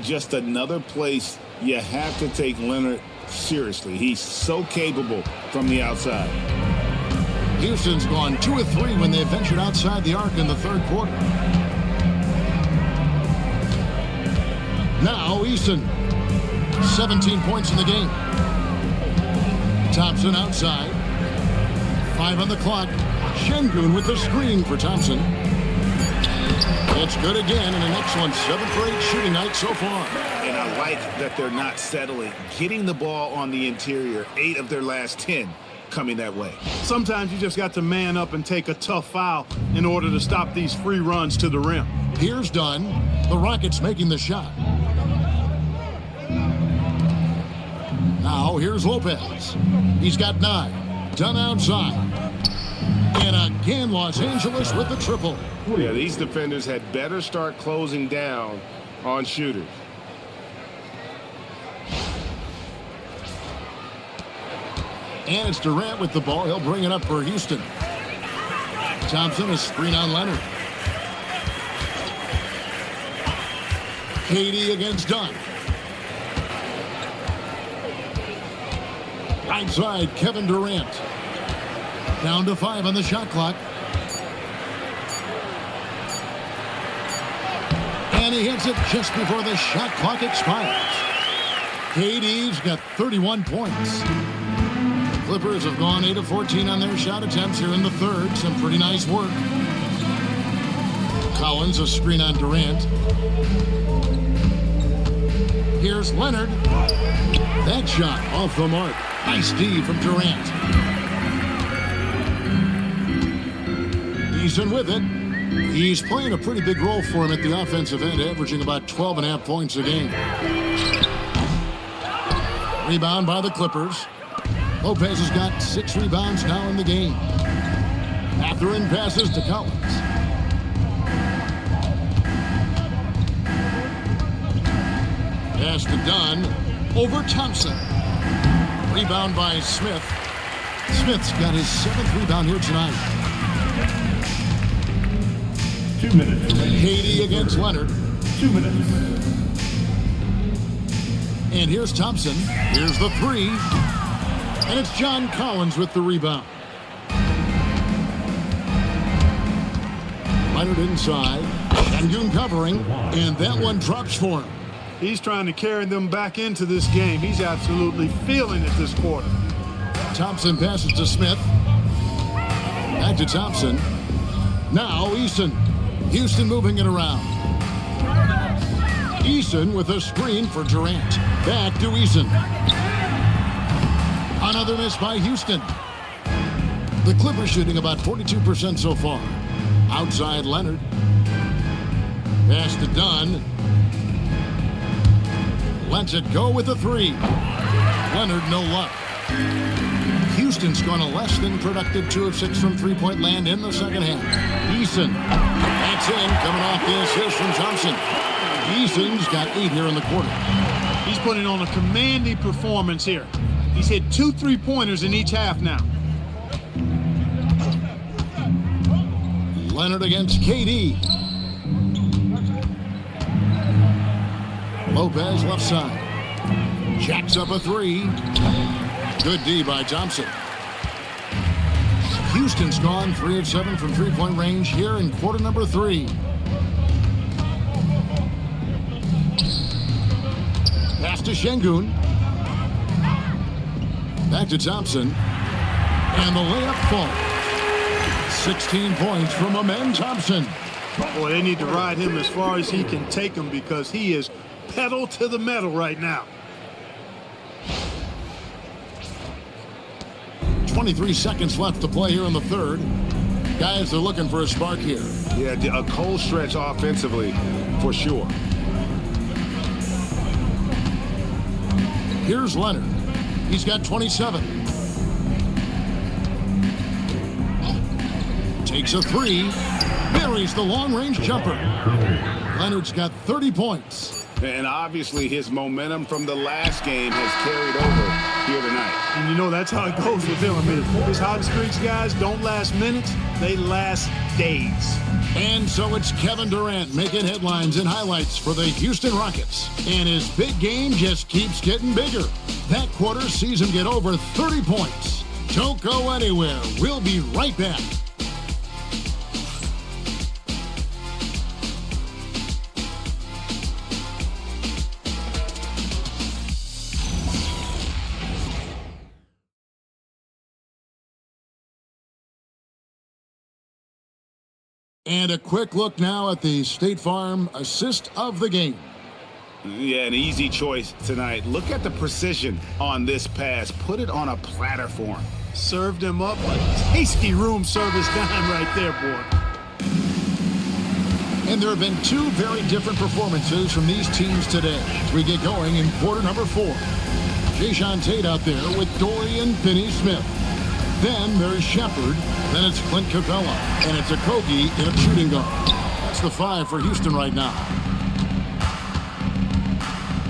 Just another place you have to take Leonard seriously. He's so capable from the outside. Houston's gone 2 of 3 when they ventured outside the arc in the third quarter. Now Easton. 17 points in the game. Thompson outside. 5 on the clock. Şengün with the screen for Thompson. It's good again and an excellent 7 for 8 shooting night so far. And I like that they're not settling. Getting the ball on the interior, 8 of their last 10 coming that way. Sometimes you just got to man up and take a tough foul in order to stop these free runs to the rim. Here's Dunn. The Rockets making the shot. Now here's Lopez. He's got 9. Dunn outside. And again, Los Angeles with the triple. Yeah, these defenders had better start closing down on shooters. And it's Durant with the ball. He'll bring it up for Houston. Thompson, a screen on Leonard. KD against Dunn. Right side, Kevin Durant. Down to 5 on the shot clock. And he hits it just before the shot clock expires. KD's got 31 points. The Clippers have gone 8 of 14 on their shot attempts here in the third. Some pretty nice work. Collins, a screen on Durant. Here's Leonard. That shot off the mark. Nice D from Durant. Eason with it. He's playing a pretty big role for him at the offensive end, averaging about 12.5 points a game. Rebound by the Clippers. Lopez has got 6 rebounds now in the game. Mathurin passes to Collins. Pass to Dunn. Over Thompson. Rebound by Smith. Smith's got his 7th rebound here tonight. 2 minutes remaining. KD against Leonard. 2 minutes. And here's Thompson. Here's the 3. And it's John Collins with the rebound. Leonard inside. Şengün covering. And that one drops for him. He's trying to carry them back into this game. He's absolutely feeling it this quarter. Thompson passes to Smith. Back to Thompson. Now Eason. Houston moving it around. Eason with a screen for Durant. Back to Eason. Another miss by Houston. The Clippers shooting about 42% so far. Outside Leonard. Pass to Dunn. Lets it go with the 3. Leonard, no luck. Houston's gone a less than productive 2 of 6 from three-point land in the second half. Eason. That's in, coming off the assist from Thompson. Eason's got 8 here in the quarter. He's putting on a commanding performance here. He's hit 2 3-pointers in each half now. Leonard against KD. Lopez left side. Jacks up a three. Good D by Thompson. Houston's gone 3 of 7 from three-point range here in quarter number 3. Pass to Şengün. Back to Thompson. And the layup falls. 16 points from Amen Thompson. Boy, they need to ride him as far as he can take him because he is pedal to the metal right now. 23 seconds left to play here in the third. Guys are looking for a spark here. Yeah, a cold stretch offensively, for sure. Here's Leonard. He's got 27. Takes a three. Buries the long-range jumper. Leonard's got 30 points. And obviously his momentum from the last game has carried over here tonight. And you know that's how it goes with him. I mean, his hot streaks, guys, don't last minutes. They last days. And so it's Kevin Durant making headlines and highlights for the Houston Rockets. And his big game just keeps getting bigger. That quarter sees him get over 30 points. Don't go anywhere. We'll be right back. And a quick look now at the State Farm assist of the game. Yeah, an easy choice tonight. Look at the precision on this pass. Put it on a platter for him. Served him up a tasty room service dime right there, boy. And there have been 2 very different performances from these teams today as we get going in quarter number 4. Jayshawn Tate out there with Dorian Finney-Smith. Then there's Shepard. Then it's Clint Capella. And it's Okogie in a shooting guard. That's the 5 for Houston right now.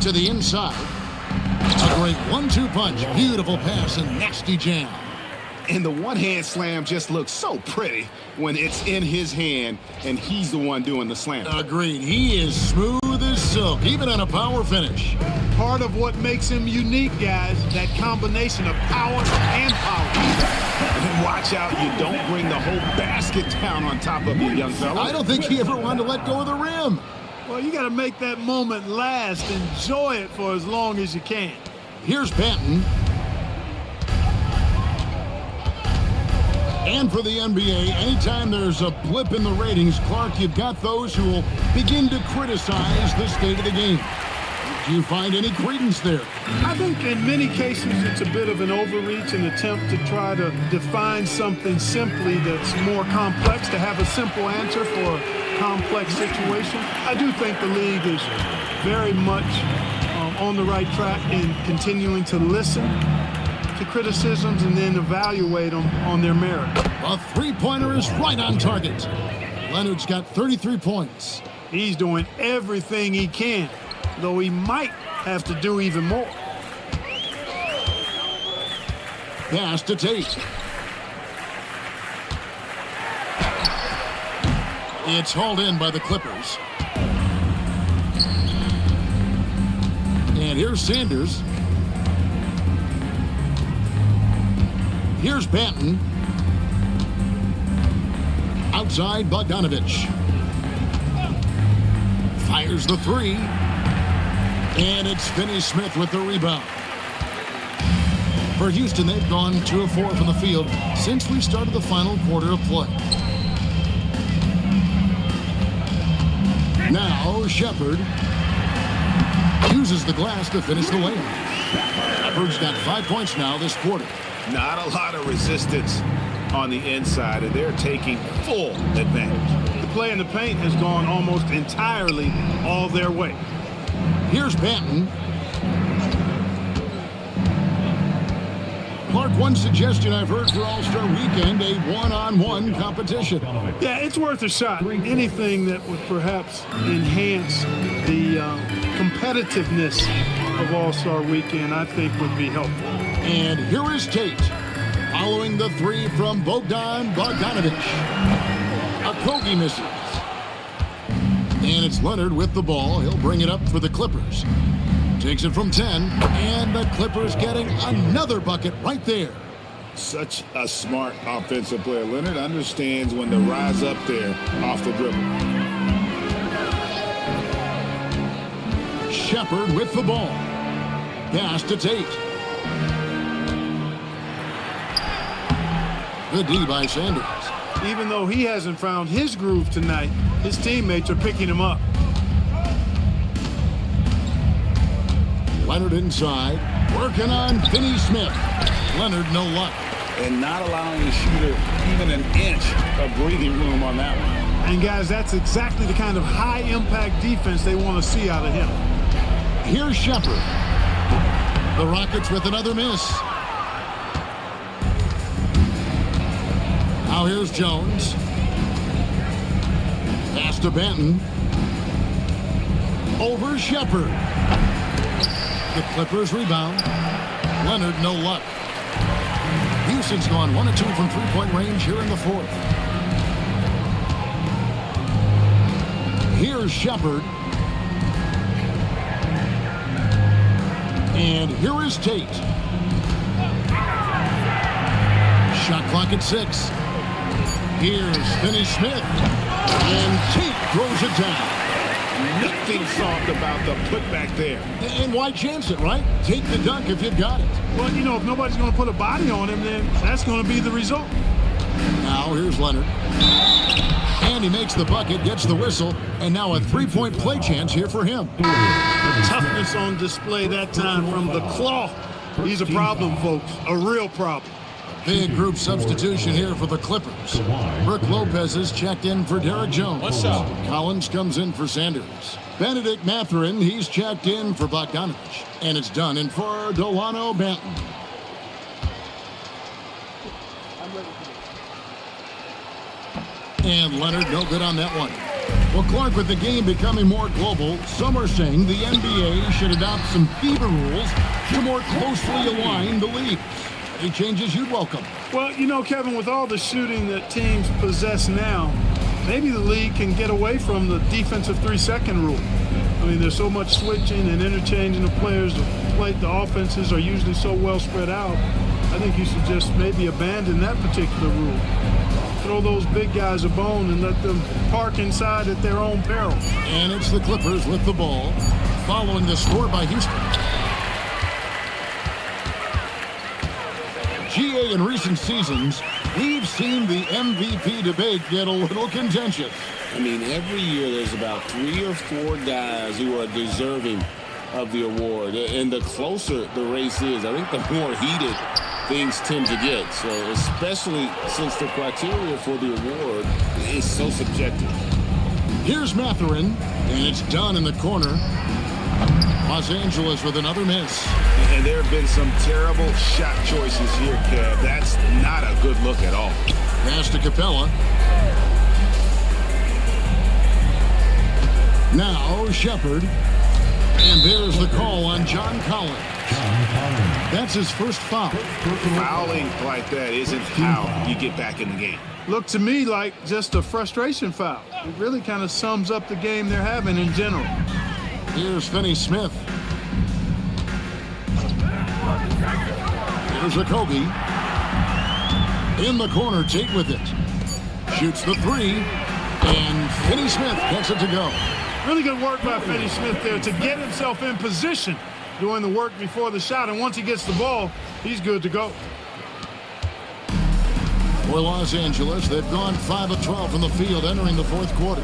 To the inside. A great 1-2 punch. Beautiful pass and nasty jam. And the one-hand slam just looks so pretty when it's in his hand and he's the one doing the slam. Agreed. He is smooth as silk, even on a power finish. Part of what makes him unique, guys, that combination of power and power. And watch out, you don't bring the whole basket down on top of you, young fella. I don't think he ever wanted to let go of the rim. Well, you got to make that moment last. Enjoy it for as long as you can. Here's Banton. And for the NBA, anytime there's a blip in the ratings, Clark, you've got those who will begin to criticize the state of the game. Do you find any credence there? I think in many cases it's a bit of an overreach, an attempt to try to define something simply that's more complex, to have a simple answer for a complex situation. I do think the league is very much on the right track in continuing to listen to criticisms and then evaluate them on their merit. A three-pointer is right on target. Leonard's got 33 points. He's doing everything he can, though he might have to do even more. Pass to Tate. It's hauled in by the Clippers. And here's Sanders. Here's Banton. Outside Bogdanovich. Fires the three. And it's Finney-Smith with the rebound. For Houston, they've gone 2 of 4 from the field since we started the final quarter of play. Now Shepard uses the glass to finish the layup. Shepard's got 5 points now this quarter. Not a lot of resistance on the inside, and they're taking full advantage. The play in the paint has gone almost entirely all their way. Here's Banton. Clark, one suggestion I've heard for All-Star Weekend, a one-on-one competition. Yeah, it's worth a shot. Anything that would perhaps enhance the competitiveness of All-Star Weekend, I think would be helpful. And here is Tate, following the three from Bogdanovich. A Okogie misses. And it's Leonard with the ball. He'll bring it up for the Clippers. Takes it from 10, and the Clippers getting another bucket right there. Such a smart offensive player. Leonard understands when to rise up there off the dribble. Shepard with the ball. Pass to Tate. The D by Sanders. Even though he hasn't found his groove tonight, his teammates are picking him up. Leonard inside, working on Finney-Smith. Leonard, no luck. And not allowing the shooter even an inch of breathing room on that one. And guys, that's exactly the kind of high-impact defense they want to see out of him. Here's Shepard. The Rockets with another miss. Now here's Jones. Pass to Benton. Over Shepard. The Clippers rebound. Leonard, no luck. Houston's gone 1 of 2 from three-point range here in the fourth. Here's Shepard. And here is Tate. Shot clock at 6. Here's Finney-Smith. And Tate throws it down. Nothing soft about the putback there. And why chance it, right? Take the dunk if you've got it. Well, you know, if nobody's going to put a body on him, then that's going to be the result. Now here's Leonard. And he makes the bucket, gets the whistle, and now a three-point play chance here for him. Toughness on display that time from the claw. He's a problem, folks. A real problem. Big group substitution here for the Clippers. Brook Lopez is checked in for Derek Jones. What's up? Collins comes in for Sanders. Benedict Mathurin, he's checked in for Bogdanovich. And it's done in for Delano Banton. And Leonard, no good on that one. Well, Clark, with the game becoming more global, some are saying the NBA should adopt some FIBA rules to more closely align the leagues. Any changes you'd welcome? Well, you know, Kevin, with all the shooting that teams possess now, maybe the league can get away from the defensive 3-second rule. I mean, there's so much switching and interchanging of players. The offenses are usually so well spread out. I think you should just maybe abandon that particular rule. Throw those big guys a bone and let them park inside at their own peril. And it's the Clippers with the ball, following the score by Houston. GA, in recent seasons, we've seen the MVP debate get a little contentious. I mean, every year there's about 3 or 4 guys who are deserving of the award. And the closer the race is, I think the more heated things tend to get. So especially since the criteria for the award is so subjective. Here's Mathurin, and it's done in the corner. Los Angeles with another miss. And there have been some terrible shot choices here, Kev. That's not a good look at all. Pass to Capella. Now Shepard. And there's the call on John Collins. That's his first foul. Fouling like that isn't how you get back in the game. Looked to me like just a frustration foul. It really kind of sums up the game they're having in general. Here's Finney-Smith. Here's Okogie. In the corner, Tate with it. Shoots the 3. And Finney-Smith gets it to go. Really good work by Finney-Smith there to get himself in position, doing the work before the shot. And once he gets the ball, he's good to go. For Los Angeles, they've gone 5 of 12 from the field entering the fourth quarter.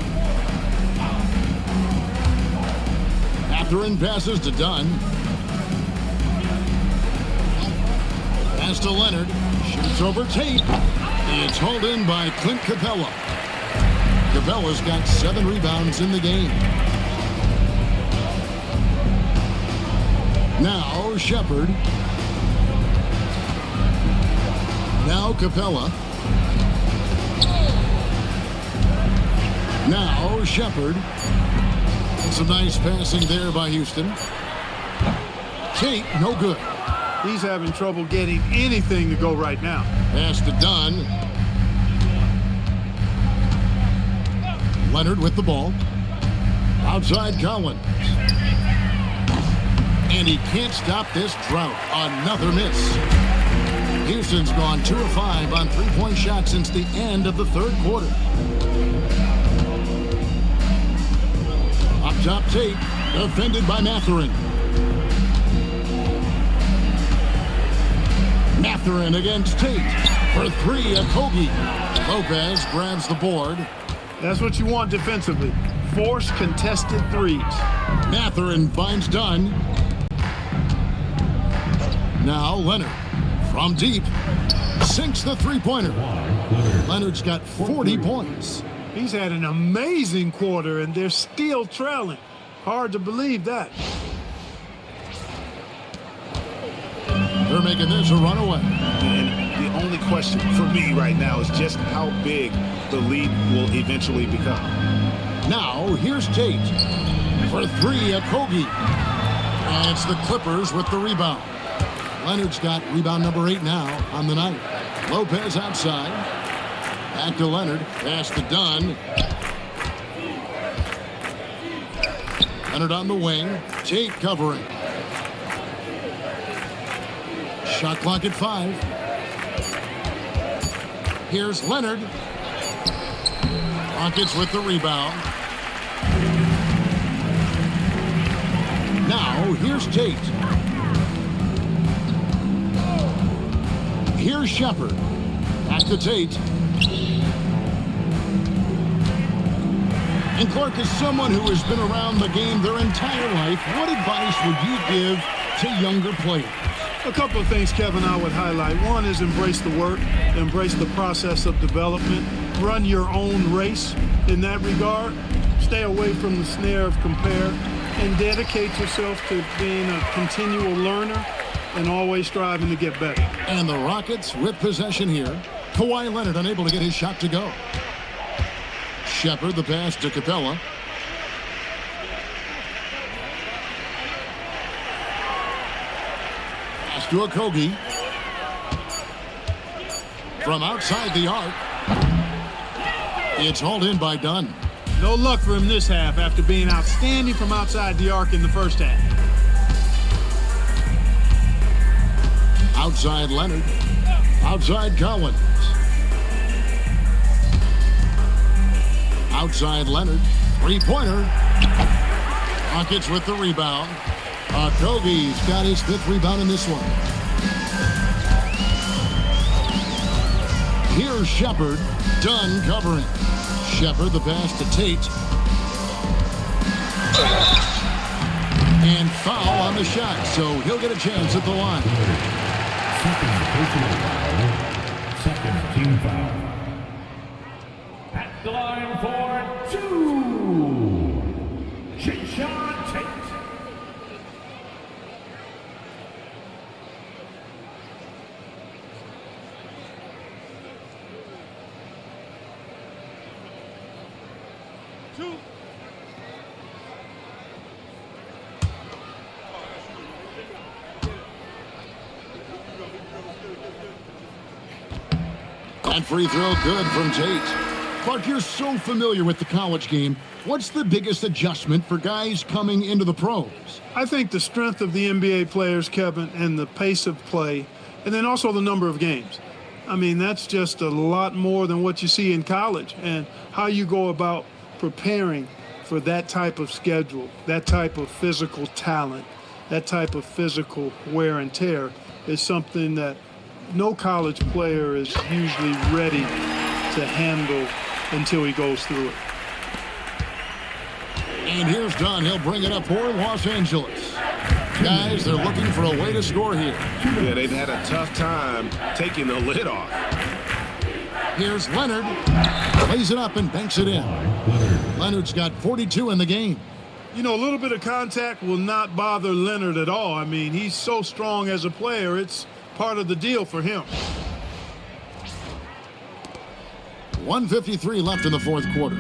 Mathurin passes to Dunn. Pass to Leonard. Shoots over Tate. It's hauled in by Clint Capella. Capella's got 7 rebounds in the game. Now Shepard. Now Capella. Now Shepard. Some nice passing there by Houston. Tate, no good. He's having trouble getting anything to go right now. Pass to Dunn. Leonard with the ball. Outside Collins. And he can't stop this drought. Another miss. Houston's gone 2 of 5 on three-point shots since the end of the third quarter. Up top, Tate, defended by Mathurin. Mathurin against Tate. For 3, Okogie. Lopez grabs the board. That's what you want defensively. Force contested threes. Mathurin finds Dunn. Now Leonard from deep sinks the three-pointer. Leonard's got 40 points. He's had an amazing quarter, and they're still trailing. Hard to believe that. They're making this a runaway. And the only question for me right now is just how big the lead will eventually become. Now, here's Tate. For 3, Okogie. And it's the Clippers with the rebound. Leonard's got rebound number 8 now on the night. Lopez outside. Back to Leonard. Pass to Dunn. Leonard on the wing. Tate covering. Shot clock at 5. Here's Leonard. Rockets with the rebound. Now, here's Tate. Here's Shepard. Back to Tate. And Clark, is someone who has been around the game their entire life, what advice would you give to younger players? A couple of things, Kevin, I would highlight. One is embrace the work, embrace the process of development, run your own race in that regard, stay away from the snare of compare, and dedicate yourself to being a continual learner and always striving to get better. And the Rockets with possession here. Kawhi Leonard unable to get his shot to go. Shepard, the pass to Capella. Pass to Okogie. From outside the arc. It's hauled in by Dunn. No luck for him this half after being outstanding from outside the arc in the first half. Outside Leonard. Outside Collins. Outside Leonard. Three-pointer. Rockets with the rebound. Okogie's got his 5th rebound in this one. Here's Shepard. Dunn covering. Shepard, the pass to Tate. And foul on the shot, so he'll get a chance at the line. Second team foul. At the line for 2, Jason Tate. That free throw good from Tate. Clark, you're so familiar with the college game. What's the biggest adjustment for guys coming into the pros? I think the strength of the NBA players, Kevin, and the pace of play, and then also the number of games. I mean, that's just a lot more than what you see in college, and how you go about preparing for that type of schedule, that type of physical talent, that type of physical wear and tear is something that no college player is usually ready to handle until he goes through it. And here's Dunn. He'll bring it up for Los Angeles. Guys, they're looking for a way to score here. Yeah, they've had a tough time taking the lid off. Here's Leonard. Lays it up and banks it in. Leonard's got 42 in the game. You know, a little bit of contact will not bother Leonard at all. I mean, he's so strong as a player. It's part of the deal for him. 1:53 left in the fourth quarter.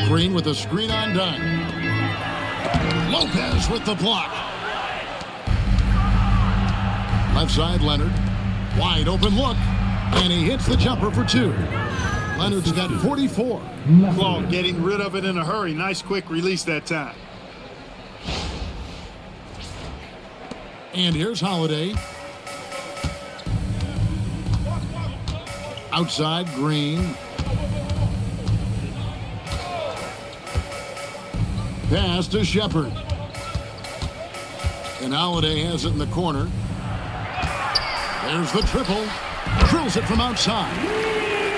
Green with a screen on Dunn. Lopez with the block. Left side, Leonard. Wide open look. And he hits the jumper for 2. Leonard's got 44. Claw getting rid of it in a hurry. Nice quick release that time. And here's Holiday. Outside, Green. Pass to Shepard. And Holiday has it in the corner. There's the triple. Drills it from outside.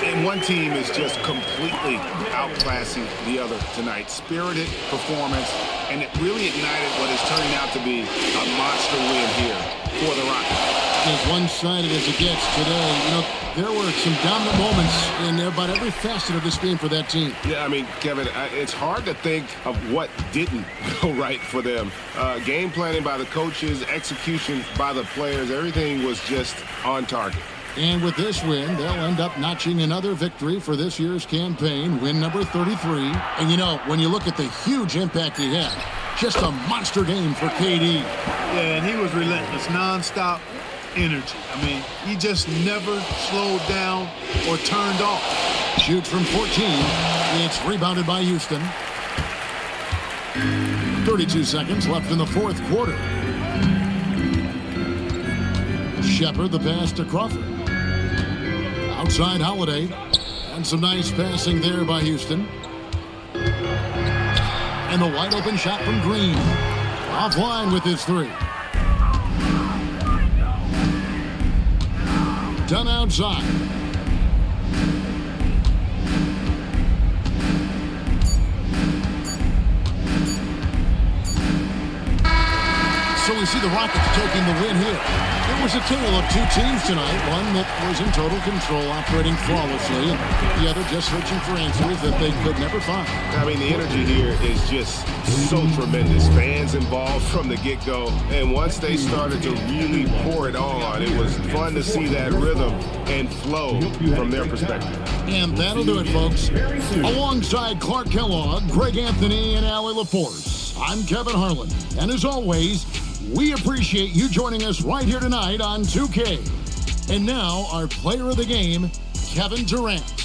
And one team is just completely outclassing the other tonight. Spirited performance, and it really ignited what is turning out to be a monster win here for the Rockets. As one-sided as it gets today, you know, there were some dominant moments in about every facet of this game for that team. Yeah, I mean, Kevin, it's hard to think of what didn't go right for them. Game planning by the coaches, execution by the players, everything was just on target. And with this win, they'll end up notching another victory for this year's campaign, win number 33. And, you know, when you look at the huge impact he had, just a monster game for KD. Yeah, and he was relentless, nonstop energy. I mean, he just never slowed down or turned off. Shoots from 14. It's rebounded by Houston. 32 seconds left in the fourth quarter. Shepard, the pass to Crawford. Outside Holiday. And some nice passing there by Houston. And the wide open shot from Green. Offline with his three. Done outside. So we see the Rockets taking the win here. It was a tale of two teams tonight. One that was in total control, operating flawlessly, and the other just searching for answers that they could never find. I mean, the energy here is just so tremendous. Fans involved from the get-go, and once they started to really pour it on, it was fun to see that rhythm and flow from their perspective. And that'll do it, folks. Alongside Clark Kellogg, Greg Anthony, and Allie LaForce, I'm Kevin Harlan. And as always, we appreciate you joining us right here tonight on 2K. And now, our player of the game, Kevin Durant.